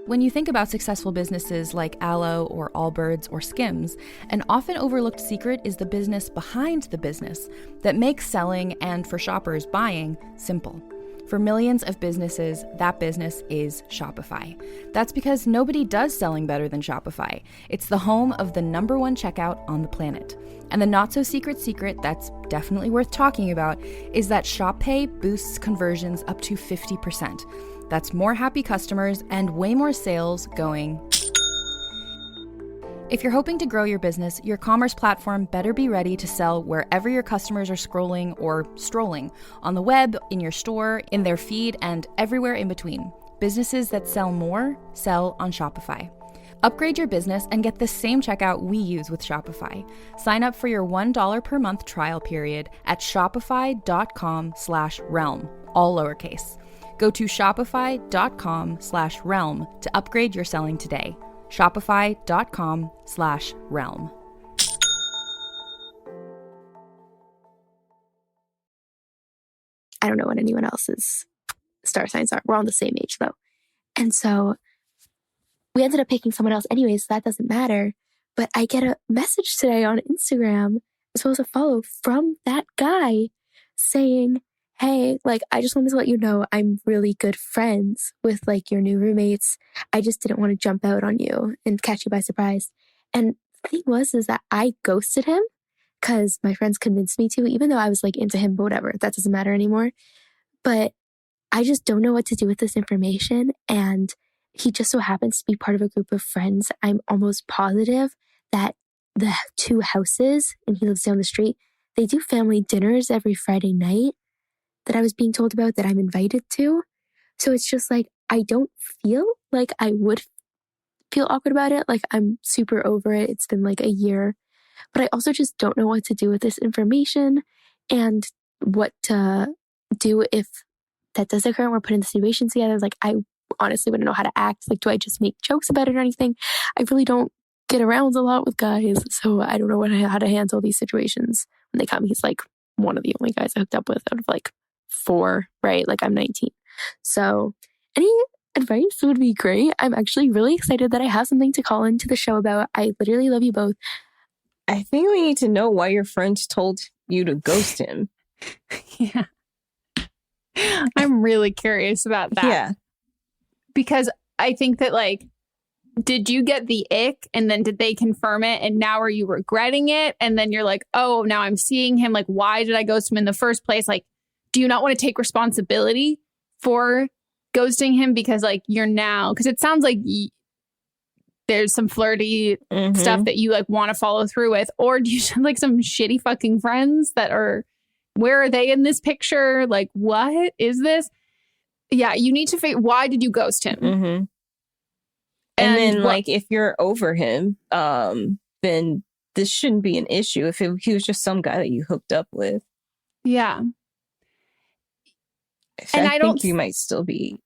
When you think about successful businesses like Aloe or Allbirds or Skims, an often overlooked secret is the business behind the business that makes selling and, for shoppers, buying simple. For millions of businesses, that business is Shopify. That's because nobody does selling better than Shopify. It's the home of the #1 checkout on the planet. And the not-so-secret secret that's definitely worth talking about is that Shop Pay boosts conversions up to 50%. That's more happy customers and way more sales going. If you're hoping to grow your business, your commerce platform better be ready to sell wherever your customers are scrolling or strolling, on the web, in your store, in their feed, and everywhere in between. Businesses that sell more, sell on Shopify. Upgrade your business and get the same checkout we use with Shopify. Sign up for your $1 per month trial period at shopify.com/realm, all lowercase. Go to shopify.com/realm to upgrade your selling today. Shopify.com/realm. I don't know what anyone else's star signs are. We're all the same age though. And so we ended up picking someone else anyway, so that doesn't matter. But I get a message today on Instagram, I'm supposed to follow, from that guy saying, hey, like, I just wanted to let you know I'm really good friends with like your new roommates. I just didn't want to jump out on you and catch you by surprise. And the thing is that I ghosted him because my friends convinced me to, even though I was like into him, but whatever, that doesn't matter anymore. But I just don't know what to do with this information. And he just so happens to be part of a group of friends. I'm almost positive that the 2 houses, and he lives down the street, they do family dinners every Friday night that I was being told about that I'm invited to. So it's just like, I don't feel like I would feel awkward about it. Like, I'm super over it. It's been like a year, but I also just don't know what to do with this information and what to do if that does occur and we're putting the situation together. Like, I honestly wouldn't know how to act. Like, do I just make jokes about it or anything? I really don't get around a lot with guys, so I don't know how to handle these situations when they come. He's like one of the only guys I hooked up with out of like 4, right? Like, I'm 19. So any advice would be great. I'm actually really excited that I have something to call into the show about. I literally love you both. I think we need to know why your friends told you to ghost him. Yeah. I'm really curious about that. Yeah. Because I think that, like, did you get the ick and then did they confirm it and now are you regretting it? And then you're like, oh, now I'm seeing him. Like, why did I ghost him in the first place? Like, do you not want to take responsibility for ghosting him because, like, you're now, because it sounds like there's some flirty stuff that you like want to follow through with, or do you have like some shitty fucking friends that are, where are they in this picture? Like, what is this? Yeah, you need to figure, why did you ghost him? And then, like, if you're over him, then this shouldn't be an issue if he was just some guy that you hooked up with. Yeah. And I think you might still be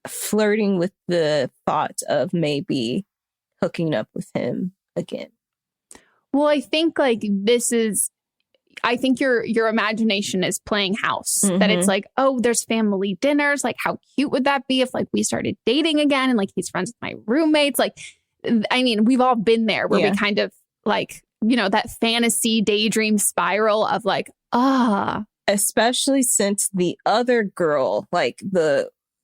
flirting with the thought of maybe hooking up with him again. Well, I think like this is, I think your imagination is playing house. That it's like, oh, there's family dinners. Like, how cute would that be if like we started dating again and like he's friends with my roommates? Like, I mean, we've all been there where we kind of like, you know, that fantasy daydream spiral of like, especially since the other girl, like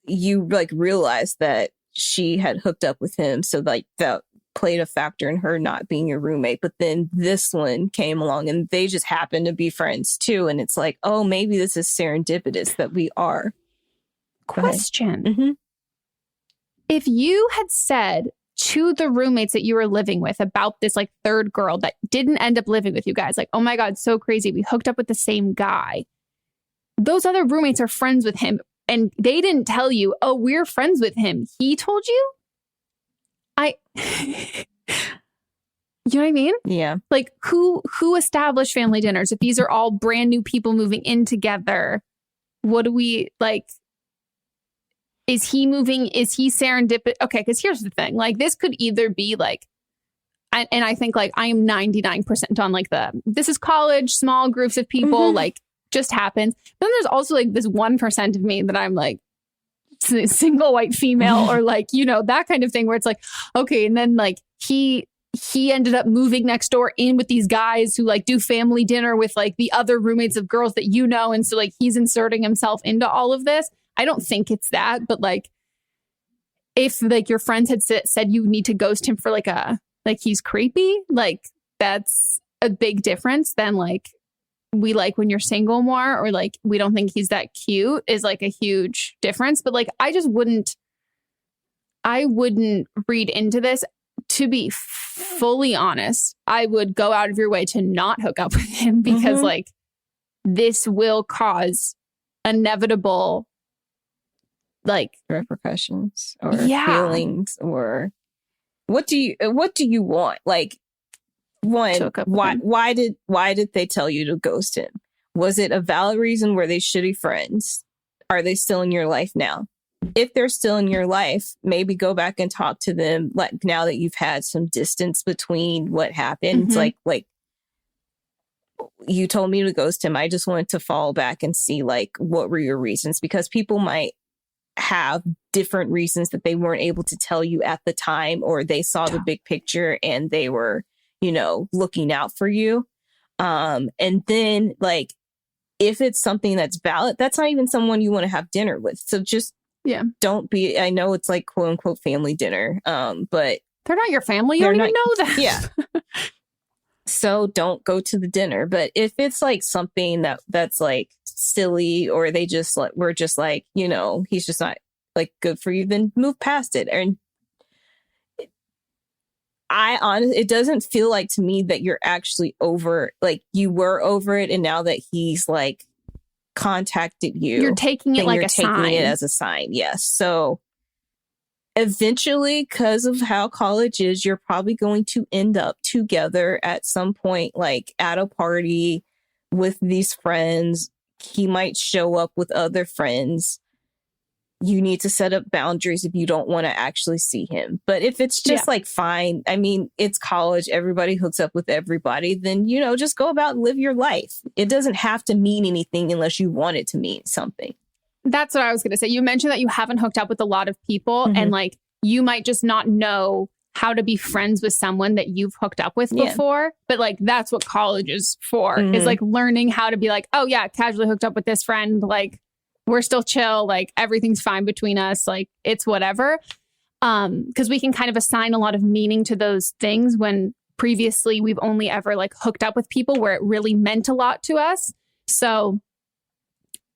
you like realized that she had hooked up with him. So like that played a factor in her not being your roommate. But then this one came along and they just happened to be friends too. And it's like, oh, maybe this is serendipitous that we are. Question. Mm-hmm. If you had said to the roommates that you were living with about this like third girl that didn't end up living with you guys, like, oh my God, so crazy. We hooked up with the same guy. Those other roommates are friends with him. And they didn't tell you, oh, we're friends with him. He told you? You know what I mean? Yeah. Like who established family dinners? If these are all brand new people moving in together, what do we like? Is he moving? Is he serendipitous? Okay, because here's the thing. Like this could either be like, and I think like I am 99% on like this is college, small groups of people, like just happens. But then there's also like this 1% of me that I'm like single white female or like, you know, that kind of thing where it's like, okay. And then like he ended up moving next door in with these guys who like do family dinner with like the other roommates of girls that you know. And so like he's inserting himself into all of this. I don't think it's that, but like if like your friends had said you need to ghost him for like he's creepy, like that's a big difference than like we like when you're single more or like we don't think he's that cute is like a huge difference. But like I wouldn't read into this. To be fully honest, I would go out of your way to not hook up with him because like this will cause inevitable like repercussions or feelings or what do you want? Like one, why did they tell you to ghost him? Was it a valid reason? Were they shitty friends? Are they still in your life now? If they're still in your life, maybe go back and talk to them. Like now that you've had some distance between what happened, it's like you told me to ghost him. I just wanted to fall back and see like what were your reasons, because people might have different reasons that they weren't able to tell you at the time, or they saw the big picture and they were, you know, looking out for you. And then like, if it's something that's valid, that's not even someone you want to have dinner with. So just, don't be, I know it's like quote unquote family dinner. But they're not your family. You don't even know that. Yeah. So don't go to the dinner. But if it's like something that's like silly, or they just like, we're just like, you know, he's just not like good for you, then move past it. And I honestly, it doesn't feel like to me that you're actually over, like you were over it. And now that he's like contacted you, you're taking it like you're a taking sign. it as a sign. Yes. So eventually, because of how college is, you're probably going to end up together at some point, like at a party with these friends. He might show up with other friends. You need to set up boundaries if you don't want to actually see him. But if it's just like, fine, I mean, it's college, everybody hooks up with everybody, then, you know, just go about and live your life. It doesn't have to mean anything unless you want it to mean something. That's what I was going to say. You mentioned that you haven't hooked up with a lot of people and like you might just not know how to be friends with someone that you've hooked up with before. But like, that's what college is for, is like learning how to be like, oh yeah, casually hooked up with this friend. Like, we're still chill. Like everything's fine between us. Like it's whatever. Because we can kind of assign a lot of meaning to those things when previously we've only ever like hooked up with people where it really meant a lot to us. So,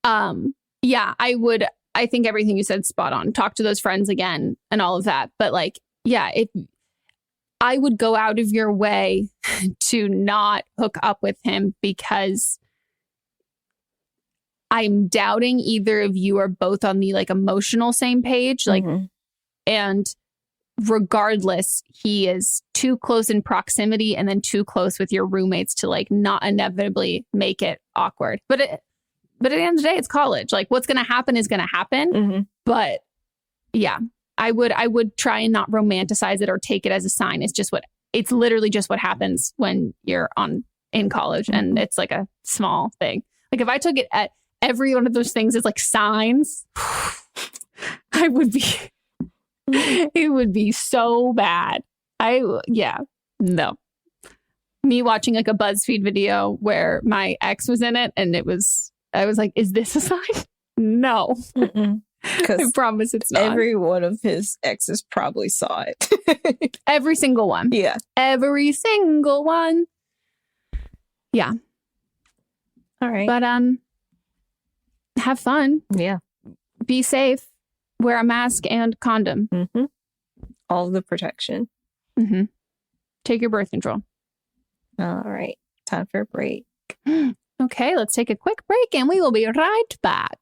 yeah, I think everything you said spot on. Talk to those friends again and all of that. But like, yeah, I would go out of your way to not hook up with him because I'm doubting either of you are both on the like emotional same page. Like, and regardless, he is too close in proximity and then too close with your roommates to like not inevitably make it awkward. But at the end of the day, it's college. Like what's going to happen is going to happen. But yeah, I would try and not romanticize it or take it as a sign. It's literally just what happens when you're in college and it's like a small thing. Like if I took it at every one of those things as like signs, it would be so bad. No. Me watching like a BuzzFeed video where my ex was in it and it was I was like, is this a sign? No. I promise it's not. Every one of his exes probably saw it. Every single one. Yeah. Every single one. Yeah. All right. But have fun. Yeah. Be safe. Wear a mask and condom. Mm-hmm. All the protection. Mm-hmm. Take your birth control. All right. Time for a break. Okay, let's take a quick break and we will be right back.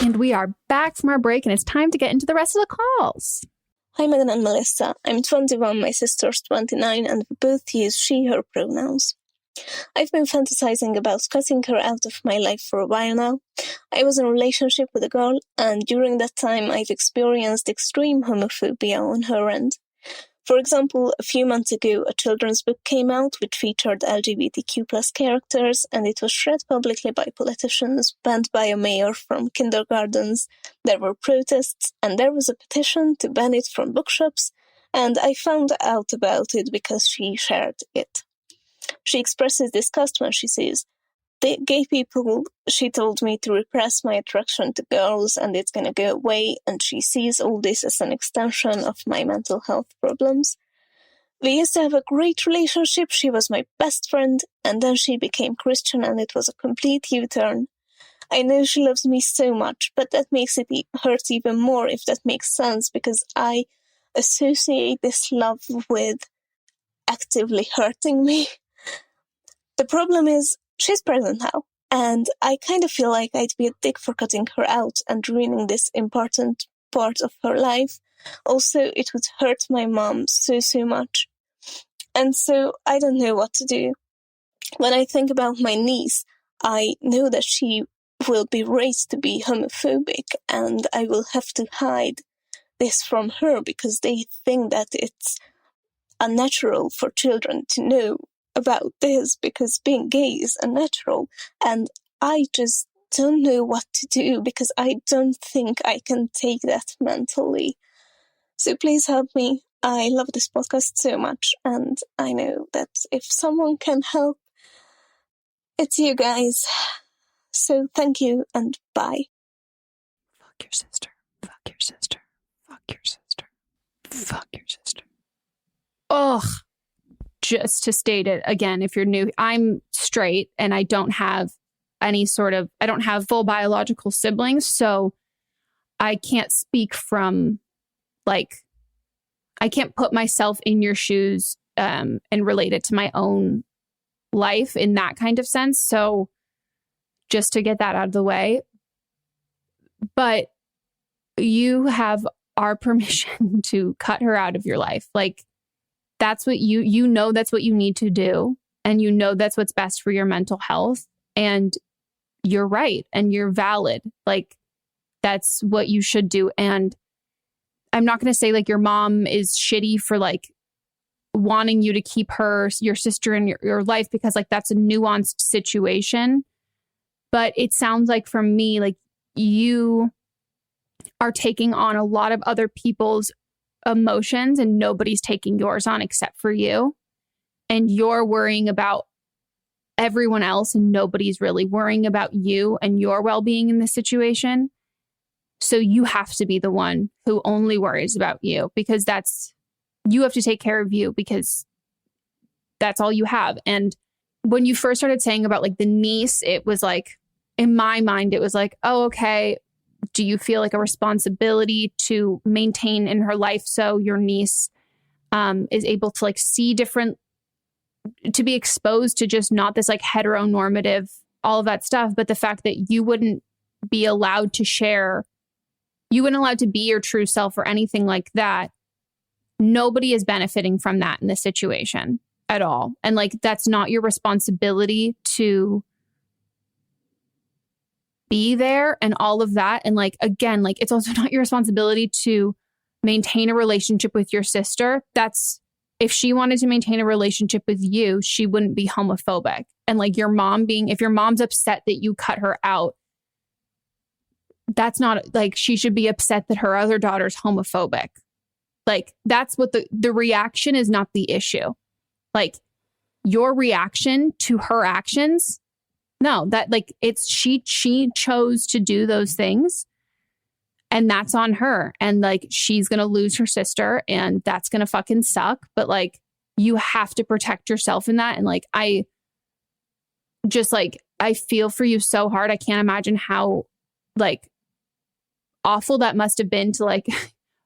And we are back from our break and it's time to get into the rest of the calls. Hi, Megan and Melissa. I'm 21, my sister's 29, and we both use she, her pronouns. I've been fantasizing about cutting her out of my life for a while now. I was in a relationship with a girl, and during that time I've experienced extreme homophobia on her end. For example, a few months ago, a children's book came out which featured LGBTQ+ characters, and it was read publicly by politicians, banned by a mayor from kindergartens. There were protests, and there was a petition to ban it from bookshops, and I found out about it because she shared it. She expresses disgust when she says, "The gay people," she told me, "to repress my attraction to girls and it's gonna go away," and she sees all this as an extension of my mental health problems. We used to have a great relationship, she was my best friend, and then she became Christian and it was a complete U-turn. I know she loves me so much, but that makes it hurt even more, if that makes sense, because I associate this love with actively hurting me. The problem is, she's pregnant now, and I kind of feel like I'd be a dick for cutting her out and ruining this important part of her life. Also, it would hurt my mom so much. And so I don't know what to do. When I think about my niece, I know that she will be raised to be homophobic, and I will have to hide this from her because they think that it's unnatural for children to know about this because being gay is unnatural, and I just don't know what to do because I don't think I can take that mentally. So please help me. I love this podcast so much, and I know that if someone can help, it's you guys. So thank you and bye. Fuck your sister. Fuck your sister. Fuck your sister. Fuck your sister. Ugh. Just to state it again, if you're new, I'm straight and I don't have I don't have full biological siblings. So I can't speak from I can't put myself in your shoes and relate it to my own life in that kind of sense. So just to get that out of the way. But you have our permission to cut her out of your life. That's what you know that's what you need to do. And you know that's what's best for your mental health. And you're right. And you're valid. That's what you should do. And I'm not going to say your mom is shitty for wanting you to keep your sister in your life because that's a nuanced situation. But it sounds like from me, you are taking on a lot of other people's emotions and nobody's taking yours on except for you. And you're worrying about everyone else and nobody's really worrying about you and your well-being in this situation. So you have to be the one who only worries about you because you have to take care of you because that's all you have. And when you first started saying about the niece, it was in my mind, it was oh, okay. Do you feel a responsibility to maintain in her life so your niece is able to see different, to be exposed to just not this heteronormative, all of that stuff, but the fact that you wouldn't be allowed to share, you weren't allowed to be your true self or anything like that. Nobody is benefiting from that in this situation at all. And that's not your responsibility to be there and all of that. And again, it's also not your responsibility to maintain a relationship with your sister. If she wanted to maintain a relationship with you, she wouldn't be homophobic. and like your mom if your mom's upset that you cut her out, that's not like, she should be upset that her other daughter's homophobic. Like that's what the reaction is, not the issue. Like your reaction to her actions. No, that like it's she chose to do those things and that's on her. And like she's going to lose her sister and that's going to fucking suck. But like you have to protect yourself in that. And like I feel for you so hard. I can't imagine how like awful that must have been to like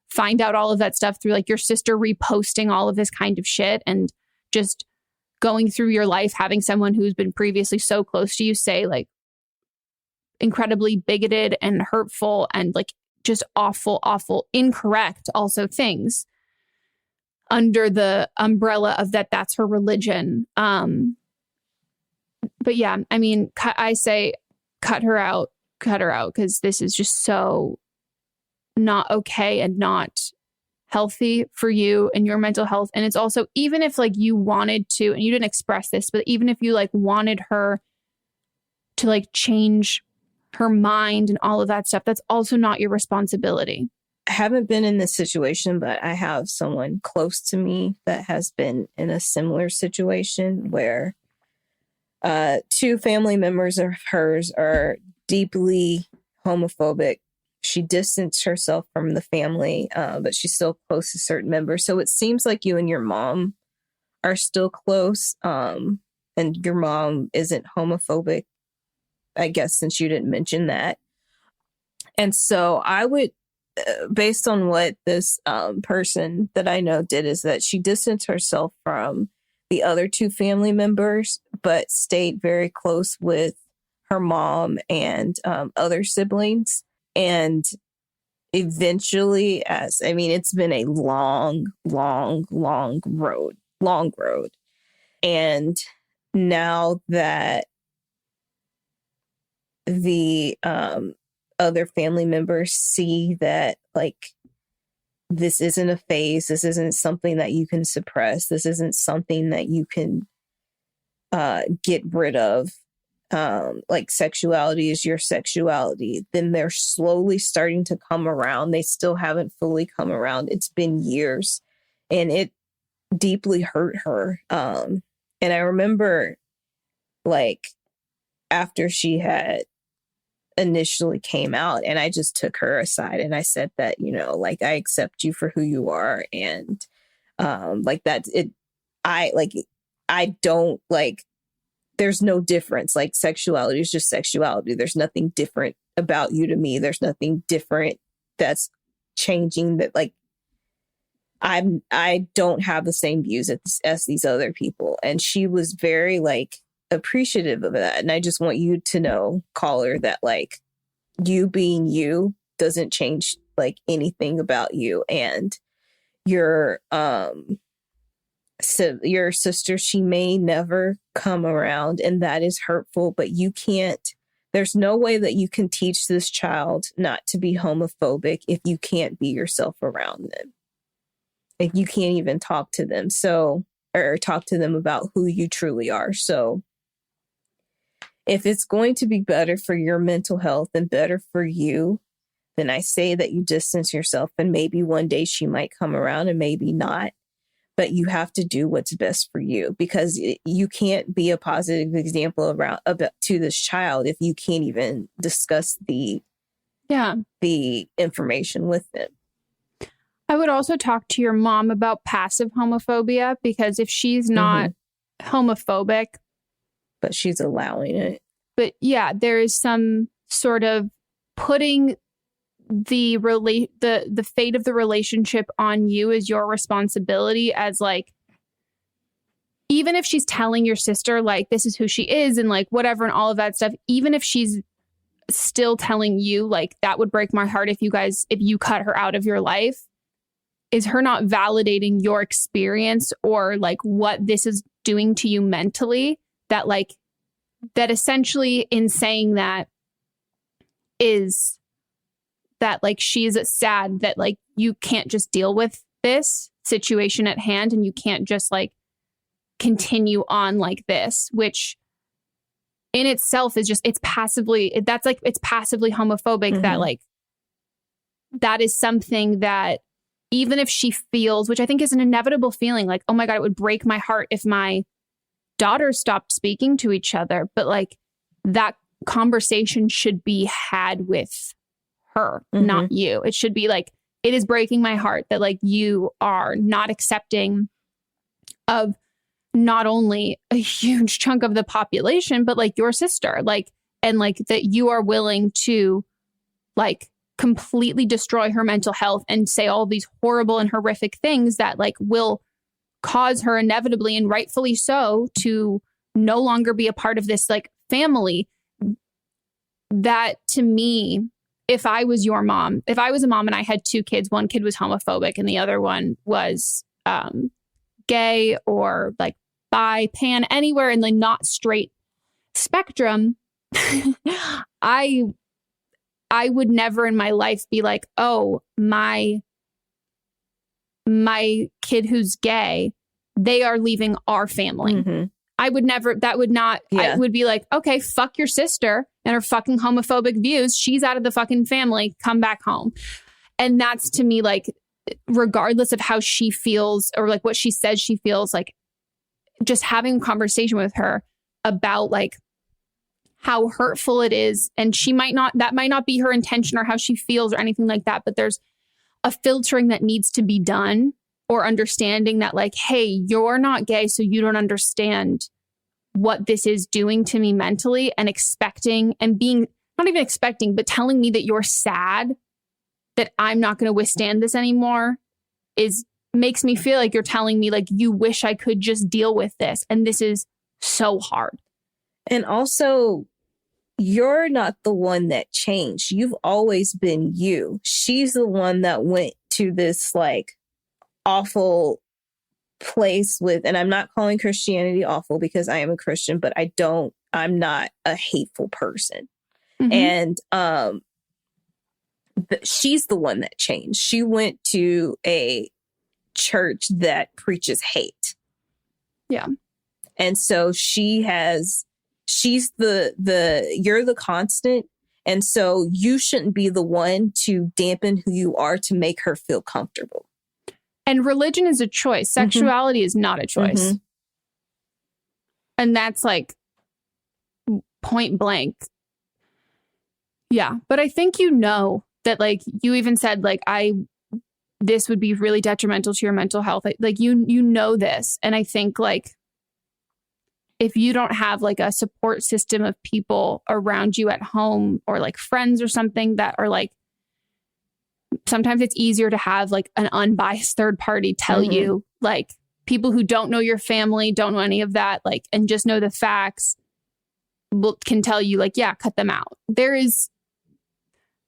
find out all of that stuff through like your sister reposting all of this kind of shit and just going through your life, having someone who's been previously so close to you say like incredibly bigoted and hurtful and like just awful, incorrect also things under the umbrella of that's her religion. But yeah, I mean, I say cut her out because this is just so not okay and not healthy for you and your mental health. And it's also, even if like you wanted to, and you didn't express this, but even if you like wanted her to like change her mind and all of that stuff, that's also not your responsibility. I haven't been in this situation, but I have someone close to me that has been in a similar situation where two family members of hers are deeply homophobic. She distanced herself from the family, but she's still close to certain members. So it seems like you and your mom are still close, and your mom isn't homophobic, I guess, since you didn't mention that. And so I would, based on what this person that I know did, is that she distanced herself from the other two family members, but stayed very close with her mom and other siblings. And eventually, it's been a long road. And now that the other family members see that, like, this isn't a phase, this isn't something that you can suppress, this isn't something that you can get rid of, like sexuality is your sexuality, then they're slowly starting to come around. They still haven't fully come around. It's been years and it deeply hurt her. And I remember, like, after she had initially came out, and I just took her aside and I said that, you know, like, I accept you for who you are. And like that, I don't like, there's no difference. Like, sexuality is just sexuality. There's nothing different about you to me. There's nothing different that's changing, that like I don't have the same views as these other people. And she was very like appreciative of that. And I just want you to know, caller, that like you being you doesn't change like anything about you. And your sister, she may never come around, and that is hurtful, but you can't, there's no way that you can teach this child not to be homophobic if you can't be yourself around them. If you can't even talk to them, or talk to them about who you truly are. So if it's going to be better for your mental health and better for you, then I say that you distance yourself, and maybe one day she might come around and maybe not. But you have to do what's best for you, because you can't be a positive example to this child if you can't even discuss the information with them. I would also talk to your mom about passive homophobia, because if she's not homophobic, but she's allowing it. But yeah, there is some sort of putting the fate of the relationship on you as your responsibility, as like, even if she's telling your sister like this is who she is and like whatever and all of that stuff, even if she's still telling you like that would break my heart if you cut her out of your life, is her not validating your experience or like what this is doing to you mentally, that like that essentially in saying that is that like she's sad that like you can't just deal with this situation at hand and you can't just like continue on like this, which in itself is just, it's passively homophobic. That like, that is something that even if she feels, which I think is an inevitable feeling, like, oh my God, it would break my heart if my daughters stopped speaking to each other. But like, that conversation should be had with her, not you. It should be like, it is breaking my heart that like you are not accepting of not only a huge chunk of the population, but like your sister, like, and like that you are willing to like completely destroy her mental health and say all these horrible and horrific things that like will cause her inevitably and rightfully so to no longer be a part of this like family. That to me, if I was your mom, if I was a mom and I had two kids, one kid was homophobic and the other one was gay or like bi, pan, anywhere in the not straight spectrum, I would never in my life be like, oh, my kid who's gay, they are leaving our family. I would never, that would not, I would be like, okay, fuck your sister and her fucking homophobic views. She's out of the fucking family. Come back home. And that's to me, like, regardless of how she feels or like what she says she feels, like just having a conversation with her about like how hurtful it is. And she might not, that might not be her intention or how she feels or anything like that. But there's a filtering that needs to be done, or understanding that like, hey, you're not gay, so you don't understand what this is doing to me mentally, and expecting and being, not even expecting, but telling me that you're sad that I'm not going to withstand this anymore makes me feel like you're telling me like, you wish I could just deal with this. And this is so hard. And also, you're not the one that changed. You've always been you. She's the one that went to this like awful place with, and I'm not calling Christianity awful because I am a Christian, but I'm not a hateful person. And she's the one that changed. She went to a church that preaches hate. Yeah. And so she's you're the constant. And so you shouldn't be the one to dampen who you are to make her feel comfortable. And religion is a choice. Sexuality is not a choice. And that's like point blank. Yeah. But I think you know that, like, you even said, like, this would be really detrimental to your mental health. Like, you know this. And I think, like, if you don't have, like, a support system of people around you at home or, like, friends or something that are, like, sometimes it's easier to have, like, an unbiased third party tell you, like, people who don't know your family, don't know any of that, like, and just know the facts can tell you, like, yeah, cut them out. There is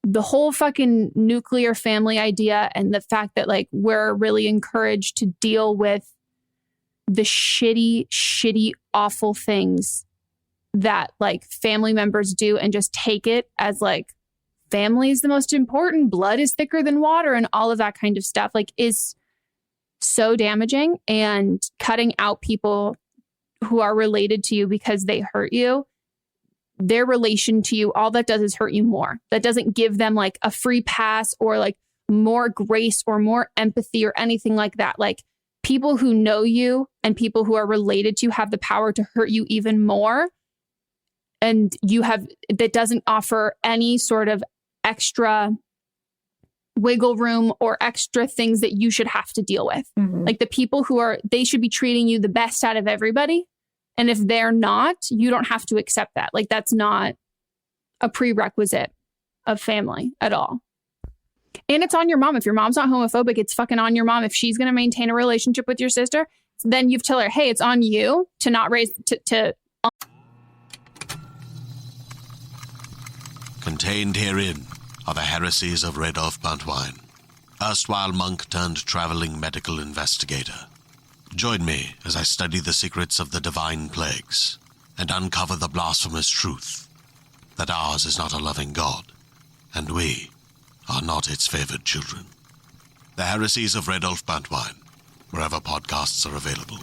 the whole fucking nuclear family idea, and the fact that, like, we're really encouraged to deal with the shitty, awful things that, like, family members do and just take it as, like, family is the most important, blood is thicker than water, and all of that kind of stuff, like, is so damaging. And cutting out people who are related to you because they hurt you, their relation to you, all that does is hurt you more. That doesn't give them, like, a free pass or, like, more grace or more empathy or anything like that. Like, people who know you and people who are related to you have the power to hurt you even more. And that doesn't offer any sort of extra wiggle room or extra things that you should have to deal with. Like, the people they should be treating you the best out of everybody. And if they're not, you don't have to accept that. Like, that's not a prerequisite of family at all. And it's on your mom. If your mom's not homophobic, it's fucking on your mom. If she's going to maintain a relationship with your sister, then you tell her, hey, it's on you to not raise, to Contained herein are the heresies of Radolf Buntwine, erstwhile monk turned traveling medical investigator. Join me as I study the secrets of the divine plagues and uncover the blasphemous truth that ours is not a loving God, and we are not its favored children. The heresies of Radolf Buntwine, wherever podcasts are available.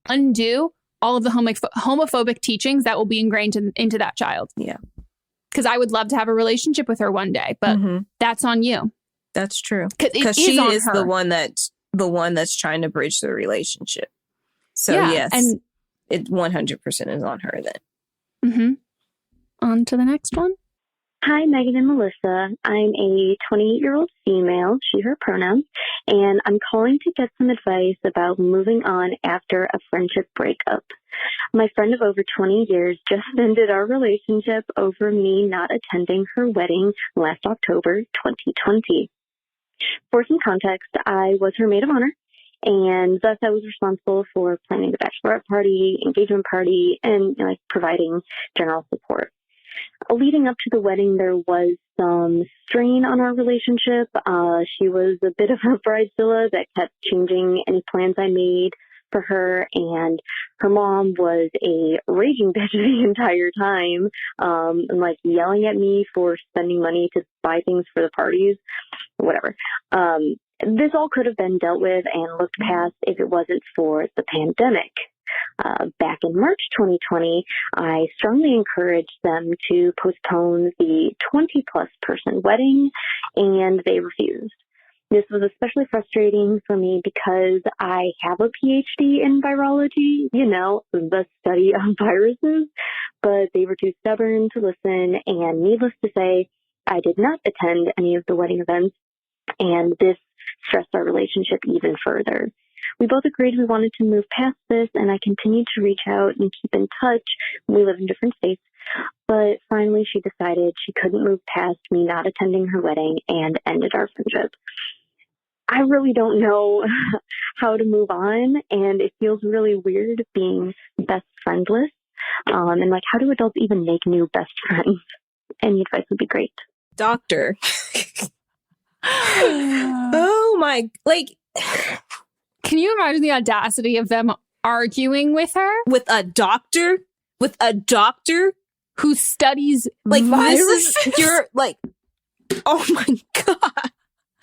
Undo all of the homophobic teachings that will be ingrained into that child. Yeah. Because I would love to have a relationship with her one day, but that's on you. That's true. Because she is her. the one that's trying to bridge the relationship. So Yeah, yes, and it 100% is on her then. On to the next one. Hi, Megan and Melissa. I'm a 28-year-old female, she, her pronouns, and I'm calling to get some advice about moving on after a friendship breakup. My friend of over 20 years just ended our relationship over me not attending her wedding last October 2020. For some context, I was her maid of honor, and thus I was responsible for planning the bachelorette party, engagement party, and providing general support. Leading up to the wedding, there was some strain on our relationship. She was a bit of a bridezilla that kept changing any plans I made for her, and her mom was a raging bitch the entire time, and yelling at me for spending money to buy things for the parties, whatever. This all could have been dealt with and looked past if it wasn't for the pandemic. Back in March 2020, I strongly encouraged them to postpone the 20-plus person wedding, and they refused. This was especially frustrating for me because I have a PhD in virology, the study of viruses, but they were too stubborn to listen, and needless to say, I did not attend any of the wedding events, and this stressed our relationship even further. We both agreed we wanted to move past this, and I continued to reach out and keep in touch. We live in different states, but finally she decided she couldn't move past me not attending her wedding and ended our friendship. I really don't know how to move on, and it feels really weird being best friendless. And how do adults even make new best friends? Any advice would be great. Doctor. Oh my, Can you imagine the audacity of them arguing with her? With a doctor? With a doctor? Who studies viruses? You're oh my God.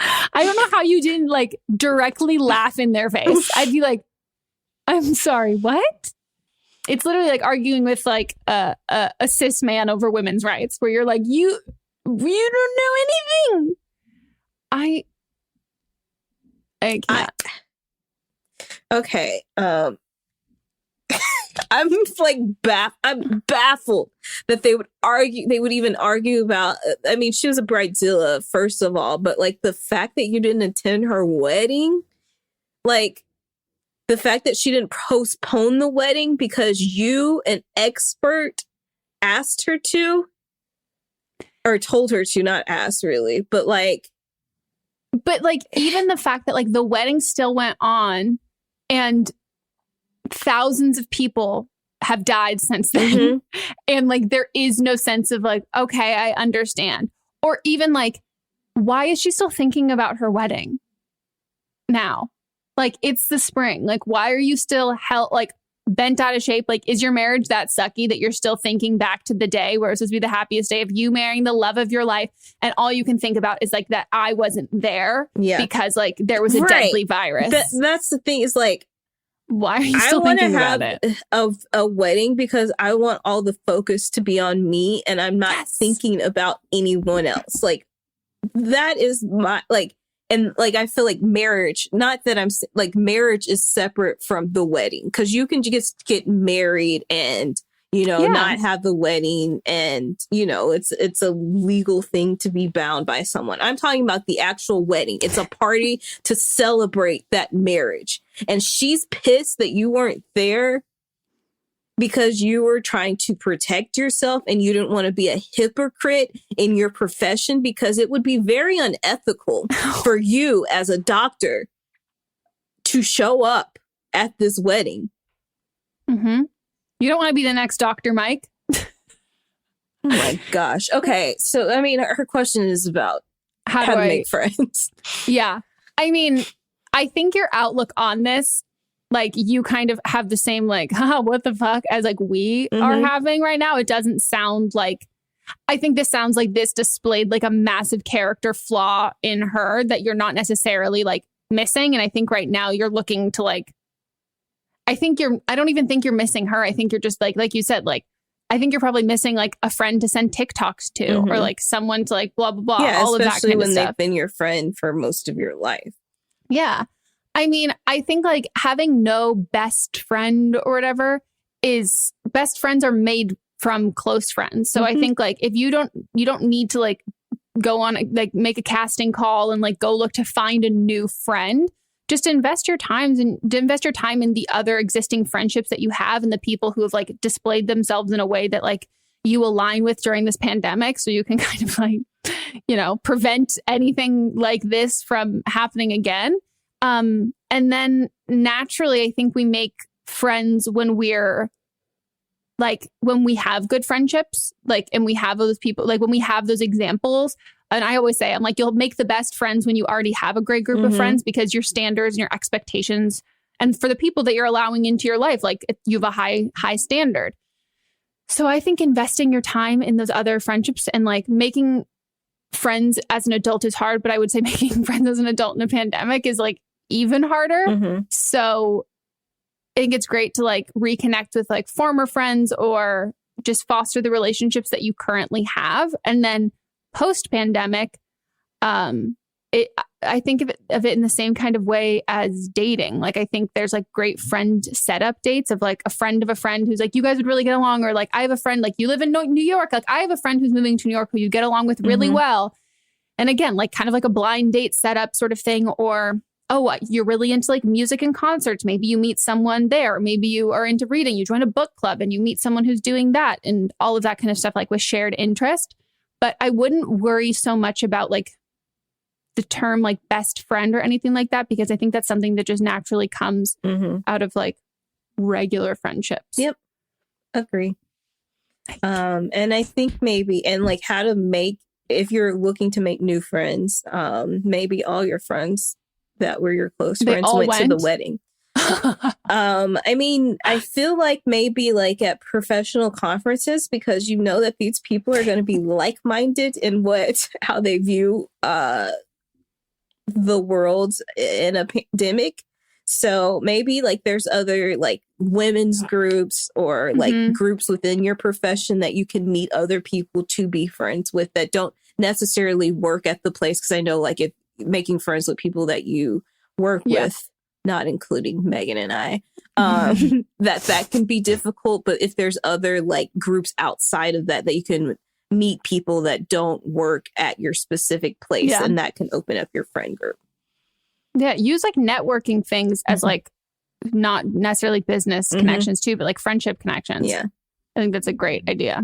I don't know how you didn't directly laugh in their face. I'd be like, I'm sorry, what? It's literally arguing with a cis man over women's rights, where you're like, you don't know anything. I can't. Okay. I'm I'm baffled that they would argue. They would even argue about. I mean, she was a bridezilla, first of all, but the fact that you didn't attend her wedding, the fact that she didn't postpone the wedding because you, an expert, asked her to, or told her to, not asked really, but even the fact that the wedding still went on and thousands of people have died since then. And there is no sense of okay, I understand. Or even why is she still thinking about her wedding now? It's the spring. Why are you still bent out of shape? Is your marriage that sucky that you're still thinking back to the day where it was supposed to be the happiest day of you marrying the love of your life, and all you can think about is that I wasn't there because there was a deadly virus. That's the thing, is why are you still thinking about it? A wedding because I want all the focus to be on me, and I'm not thinking about anyone else. That is my and I feel marriage, not that I'm marriage is separate from the wedding, because you can just get married and not have the wedding, and it's a legal thing to be bound by someone. I'm talking about the actual wedding. It's a party to celebrate that marriage, and she's pissed that you weren't there because you were trying to protect yourself and you didn't want to be a hypocrite in your profession, because it would be very unethical for you as a doctor to show up at this wedding. You don't want to be the next Dr. Mike. Oh my gosh. Okay. So, I mean, her question is about how to make friends. Yeah. I mean, I think your outlook on this, you kind of have the same, what the fuck, as we are having right now. It doesn't sound I think this sounds like this displayed a massive character flaw in her that you're not necessarily missing. And I think right now you're looking to I don't even think you're missing her. I think you're just like you said, like, I think you're probably missing like a friend to send TikToks to or like someone to like blah, blah, blah. Yeah, all of that kind of stuff. Especially when they've been your friend for most of your life. Yeah. I mean, I think like having no best friend or whatever is best friends are made from close friends. So I think like if you don't need to like go on like make a casting call and like go look to find a new friend. Just invest your time in the other existing friendships that you have and the people who have like displayed themselves in a way that like you align with during this pandemic. So you can kind of like, you know, prevent anything like this from happening again. And then naturally, I think we make friends when we have good friendships, like, and we have those people, like when we have those examples. And I always say, I'm like, you'll make the best friends when you already have a great group of friends because your standards and your expectations, and for the people that you're allowing into your life, like you have a high standard. So I think investing your time in those other friendships and like making friends as an adult is hard, but I would say making friends as an adult in a pandemic is like even harder. So I think it's great to like reconnect with like former friends or just foster the relationships that you currently have. And then post-pandemic, I think of it in the same kind of way as dating. Like, I think there's like great friend setup dates of like a friend of a friend who's like, you guys would really get along. Or like, I have a friend, like you live in New York. Like I have a friend who's moving to New York who you get along with really well. And again, like kind of like a blind date setup sort of thing. Or, you're really into like music and concerts. Maybe you meet someone there. Maybe you are into reading. You join a book club and you meet someone who's doing that and all of that kind of stuff, like with shared interest. But I wouldn't worry so much about like the term like best friend or anything like that, because I think that's something that just naturally comes out of like regular friendships. Yep. Agree. And I think maybe, and like how to make, if you're looking to make new friends, maybe all your friends that were your close friends went to the wedding. I mean, I feel like maybe like at professional conferences, because you know that these people are going to be like-minded in how they view the world in a pandemic. So maybe like there's other like women's groups or like groups within your profession that you can meet other people to be friends with that don't necessarily work at the place. Because I know like if making friends with people that you work with, not including Megan and I, that can be difficult. But if there's other like groups outside of that you can meet people that don't work at your specific place, and that can open up your friend group. Yeah, use like networking things as like not necessarily business connections too, but like friendship connections. Yeah, I think that's a great idea.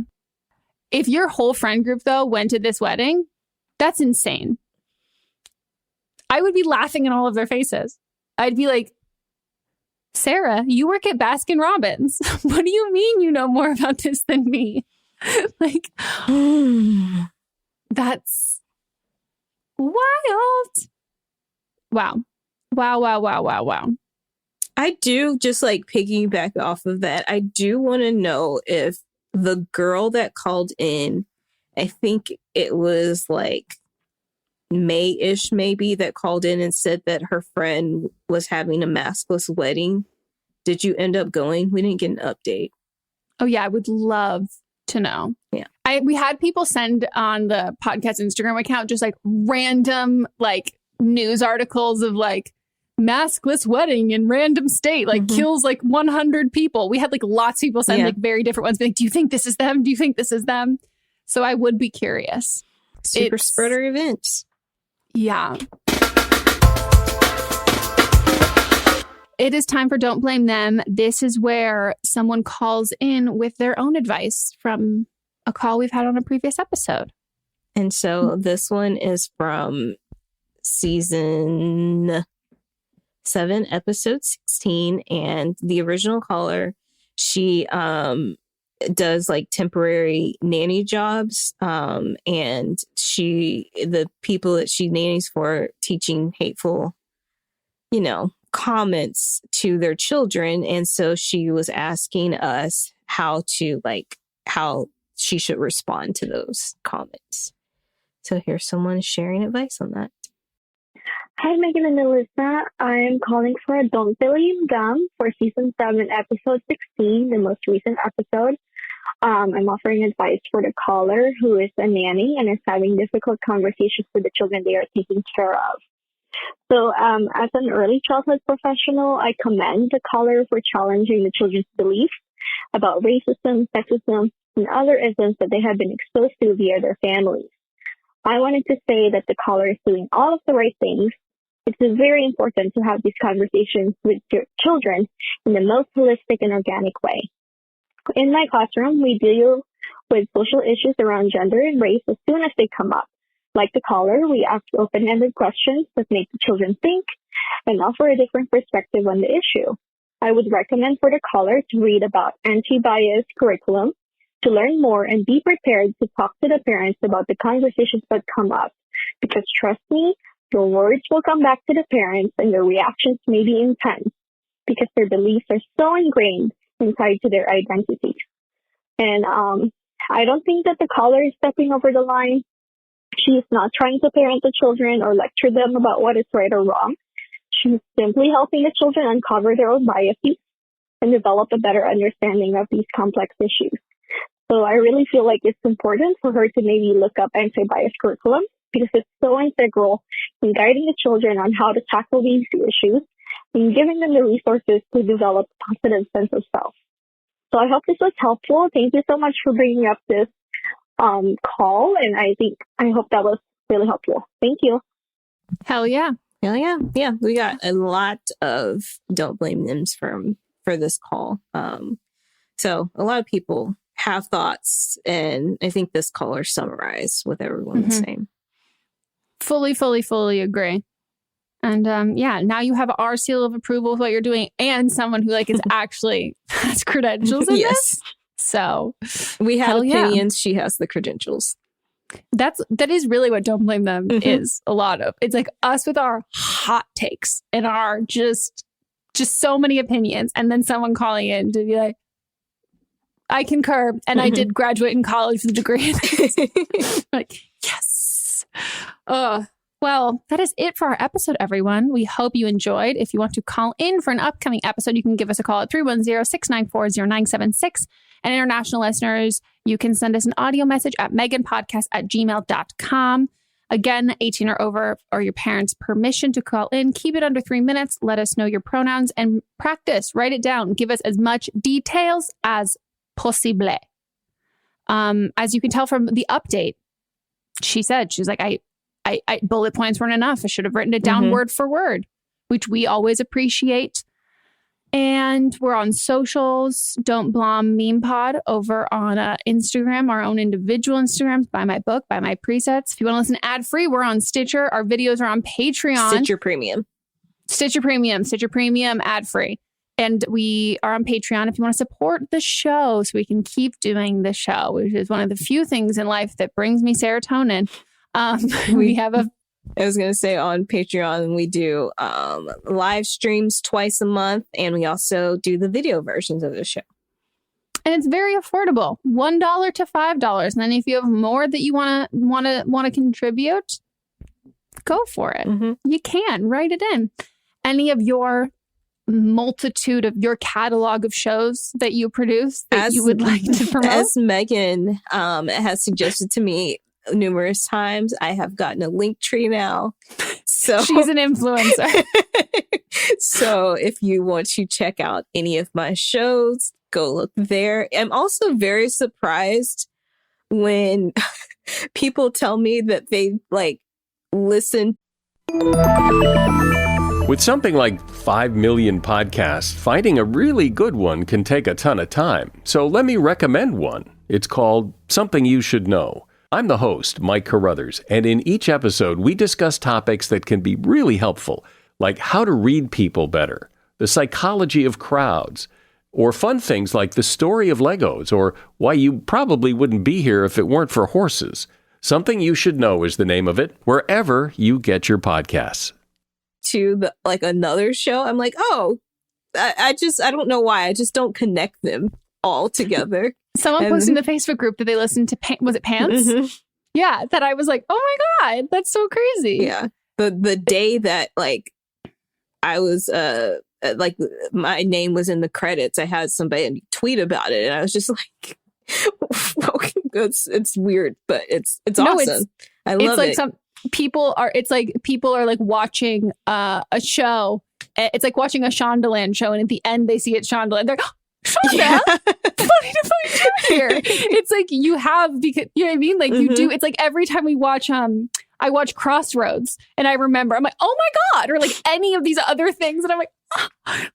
If your whole friend group though went to this wedding, that's insane. I would be laughing in all of their faces. I'd be like, Sarah, you work at Baskin Robbins. What do you mean you know more about this than me? Like, that's wild. Wow. I do, just like piggyback off of that, I do want to know if the girl that called in, I think it was like May-ish maybe, that called in and said that her friend was having a maskless wedding. Did you end up going? We didn't get an update. Oh yeah, I would love to know. Yeah. We had people send on the podcast Instagram account just like random like news articles of like maskless wedding in random state, like kills like 100 people. We had like lots of people send like very different ones. Like, do you think this is them? Do you think this is them? So I would be curious. Super spreader events. Yeah. It is time for Don't Blame Them. This is where someone calls in with their own advice from a call we've had on a previous episode. And so this one is from season 7, episode 16. And the original caller, she does like temporary nanny jobs. And the people that she nannies for, teaching hateful, comments to their children. And so she was asking us how she should respond to those comments. So here's someone sharing advice on that. Hi, Megan and Melissa. I'm calling for a Don't Blame Them for Season 7, Episode 16, the most recent episode. I'm offering advice for the caller who is a nanny and is having difficult conversations with the children they are taking care of. So as an early childhood professional, I commend the caller for challenging the children's beliefs about racism, sexism, and other isms that they have been exposed to via their families. I wanted to say that the caller is doing all of the right things. It's very important to have these conversations with your children in the most holistic and organic way. In my classroom, we deal with social issues around gender and race as soon as they come up. Like the caller, we ask open-ended questions that make the children think and offer a different perspective on the issue. I would recommend for the caller to read about anti-bias curriculum, to learn more and be prepared to talk to the parents about the conversations that come up. Because trust me, your words will come back to the parents and their reactions may be intense because their beliefs are so ingrained inside to their identities. And I don't think that the caller is stepping over the line. She is not trying to parent the children or lecture them about what is right or wrong. She's simply helping the children uncover their own biases and develop a better understanding of these complex issues. So I really feel like it's important for her to maybe look up anti-bias curriculum because it's so integral in guiding the children on how to tackle these issues and giving them the resources to develop a positive sense of self. So I hope this was helpful. Thank you so much for bringing up this call, and I hope that was really helpful. Thank you. Hell yeah. Hell yeah. Yeah, we got a lot of don't blame them for this call. So a lot of people have thoughts, and I think this caller summarized what everyone was saying. Fully agree. And yeah, now you have our seal of approval with what you're doing and someone who like is actually has credentials in this. So we have opinions. Yeah. She has the credentials. That is really what Don't Blame Them is a lot of. It's like us with our hot takes and our just so many opinions. And then someone calling in to be like, I concur. And I did graduate in college with a degree. Like, yes. Well, that is it for our episode, everyone. We hope you enjoyed. If you want to call in for an upcoming episode, you can give us a call at 310-694-0976. And international listeners, you can send us an audio message at meghanpodcast@gmail.com. Again, 18 or over or your parents' permission to call in. Keep it under 3 minutes. Let us know your pronouns and practice. Write it down. Give us as much details as possible. As you can tell from the update, she's like, I bullet points weren't enough. I should have written it down word for word, which we always appreciate. And we're on socials. Don't Blom Meme Pod over on Instagram, our own individual Instagrams. Buy my book, buy my presets. If you want to listen ad free, we're on Stitcher. Our videos are on Patreon. Stitcher Premium, ad free. And we are on Patreon if you want to support the show so we can keep doing the show, which is one of the few things in life that brings me serotonin. We have I was going to say on Patreon, we do live streams twice a month, and we also do the video versions of the show. And it's very affordable, $1 to $5. And then if you have more that you want to contribute, go for it. You can write it in. Any of your multitude of your catalog of shows that you produce that you would like to promote. As Megan has suggested to me numerous times, I have gotten a link tree now. So she's an influencer. So if you want to check out any of my shows, go look there. I'm also very surprised when people tell me that they listen. With something like 5 million podcasts, finding a really good one can take a ton of time. So let me recommend one. It's called Something You Should Know. I'm the host, Mike Carruthers, and in each episode, we discuss topics that can be really helpful, like how to read people better, the psychology of crowds, or fun things like the story of Legos, or why you probably wouldn't be here if it weren't for horses. Something You Should Know is the name of it, wherever you get your podcasts. To another show, I'm like, oh, I don't know why. I just don't connect them all together. Someone posted in the Facebook group that they listened to, was it Pants? Yeah, that I was like, oh my God, that's so crazy. Yeah. the day that like I was like my name was in the credits, I had somebody tweet about it, and I was just like, okay, it's weird, but it's awesome. I love it. People are like watching a show. It's like watching a Shondaland show, and at the end they see it's Shondaland. They're like, Shonda, funny to find you here. It's like you have, because you know what I mean? Like you do. It's like every time we watch I watch Crossroads, and I remember I'm like, oh my God, or like any of these other things, and I'm like, you're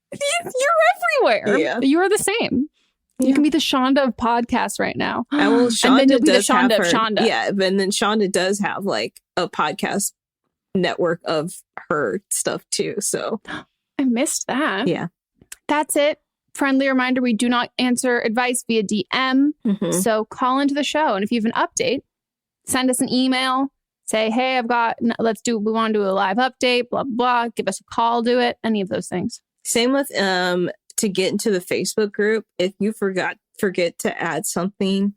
everywhere. Yeah. You're the same. Yeah. You can be the Shonda of podcasts right now. Shonda and then you'll be the does Shonda have of her, Shonda. Yeah, but then Shonda does have like a podcast network of her stuff too. So I missed that. Yeah. That's it. Friendly reminder, we do not answer advice via DM. So call into the show. And if you have an update, send us an email. Say, hey, we want to do a live update, blah, blah. Give us a call, do it. Any of those things. Same with to get into the Facebook group. If you forget to add something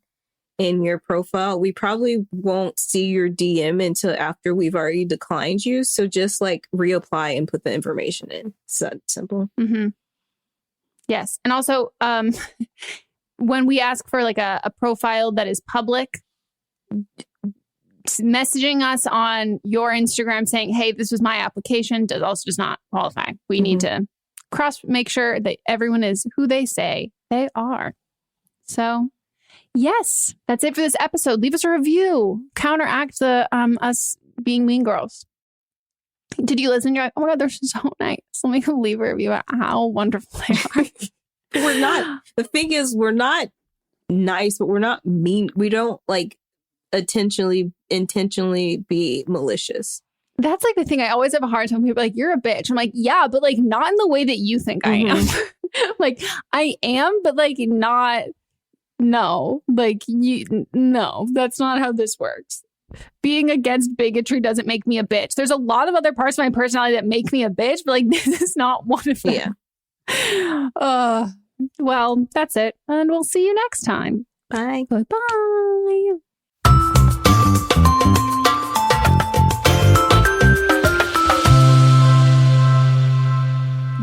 in your profile, we probably won't see your DM until after we've already declined you. So just like reapply and put the information in. It's that simple. Yes. And also, when we ask for like a profile that is public, messaging us on your Instagram saying, hey, this was my application does not qualify. We need to make sure that everyone is who they say they are. So yes, that's it for this episode. Leave us a review. Counteract the us being mean girls. Did you listen? You're like, oh my God, they're so nice. Let me leave a review about how wonderful they are. We're not. The thing is, we're not nice, but we're not mean. We don't like intentionally be malicious. That's like the thing. I always have a hard time when people are like, you're a bitch. I'm like, yeah, but like not in the way that you think I am. Like I am, but like not. No, like no, that's not how this works. Being against bigotry doesn't make me a bitch. There's a lot of other parts of my personality that make me a bitch, but like this is not one of them. Yeah. Well, that's it. And we'll see you next time. Bye. Bye-bye.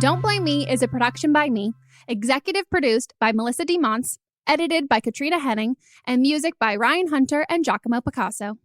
Don't Blame Me is a production by me, executive produced by Melissa DeMonts, edited by Katrina Henning, and music by Ryan Hunter and Giacomo Picasso.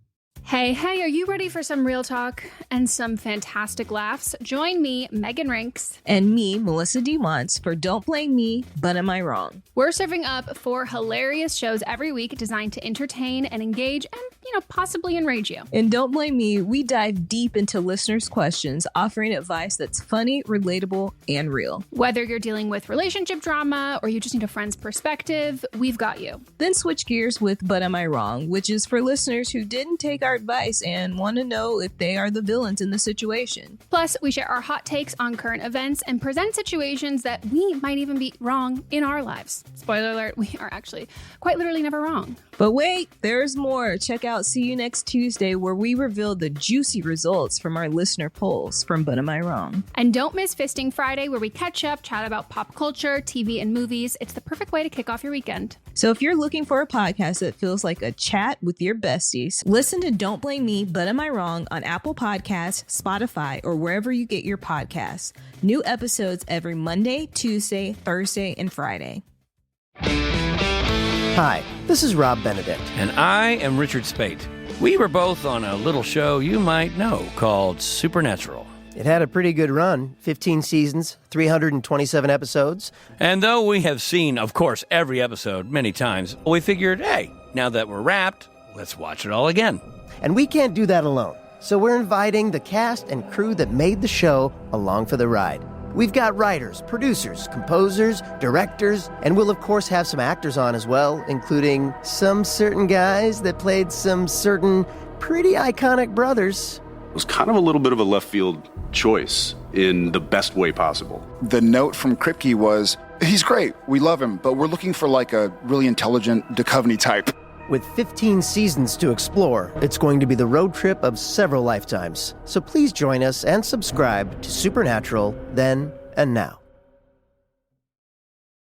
Hey, are you ready for some real talk and some fantastic laughs? Join me, Megan Rinks. And me, Melissa DeMonts, for Don't Blame Me, But Am I Wrong? We're serving up 4 hilarious shows every week designed to entertain and engage and, possibly enrage you. In Don't Blame Me, we dive deep into listeners' questions, offering advice that's funny, relatable, and real. Whether you're dealing with relationship drama or you just need a friend's perspective, we've got you. Then switch gears with But Am I Wrong, which is for listeners who didn't take our advice and want to know if they are the villains in the situation. Plus, we share our hot takes on current events and present situations that we might even be wrong in our lives. Spoiler alert, we are actually quite literally never wrong. But wait, there's more. Check out See You Next Tuesday, where we reveal the juicy results from our listener polls from But Am I Wrong? And don't miss Fisting Friday, where we catch up, chat about pop culture, TV, and movies. It's the perfect way to kick off your weekend. So if you're looking for a podcast that feels like a chat with your besties, listen to Don't Blame Me, But Am I Wrong on Apple Podcasts, Spotify, or wherever you get your podcasts. New episodes every Monday, Tuesday, Thursday, and Friday. Hi, this is Rob Benedict. And I am Richard Spate. We were both on a little show you might know called Supernatural. It had a pretty good run, 15 seasons, 327 episodes. And though we have seen, of course, every episode many times, we figured, hey, now that we're wrapped, let's watch it all again. And we can't do that alone, so we're inviting the cast and crew that made the show along for the ride. We've got writers, producers, composers, directors, and we'll of course have some actors on as well, including some certain guys that played some certain pretty iconic brothers. It was kind of a little bit of a left field choice in the best way possible. The note from Kripke was, he's great, we love him, but we're looking for like a really intelligent Duchovny type. With 15 seasons to explore, it's going to be the road trip of several lifetimes. So please join us and subscribe to Supernatural Then and Now.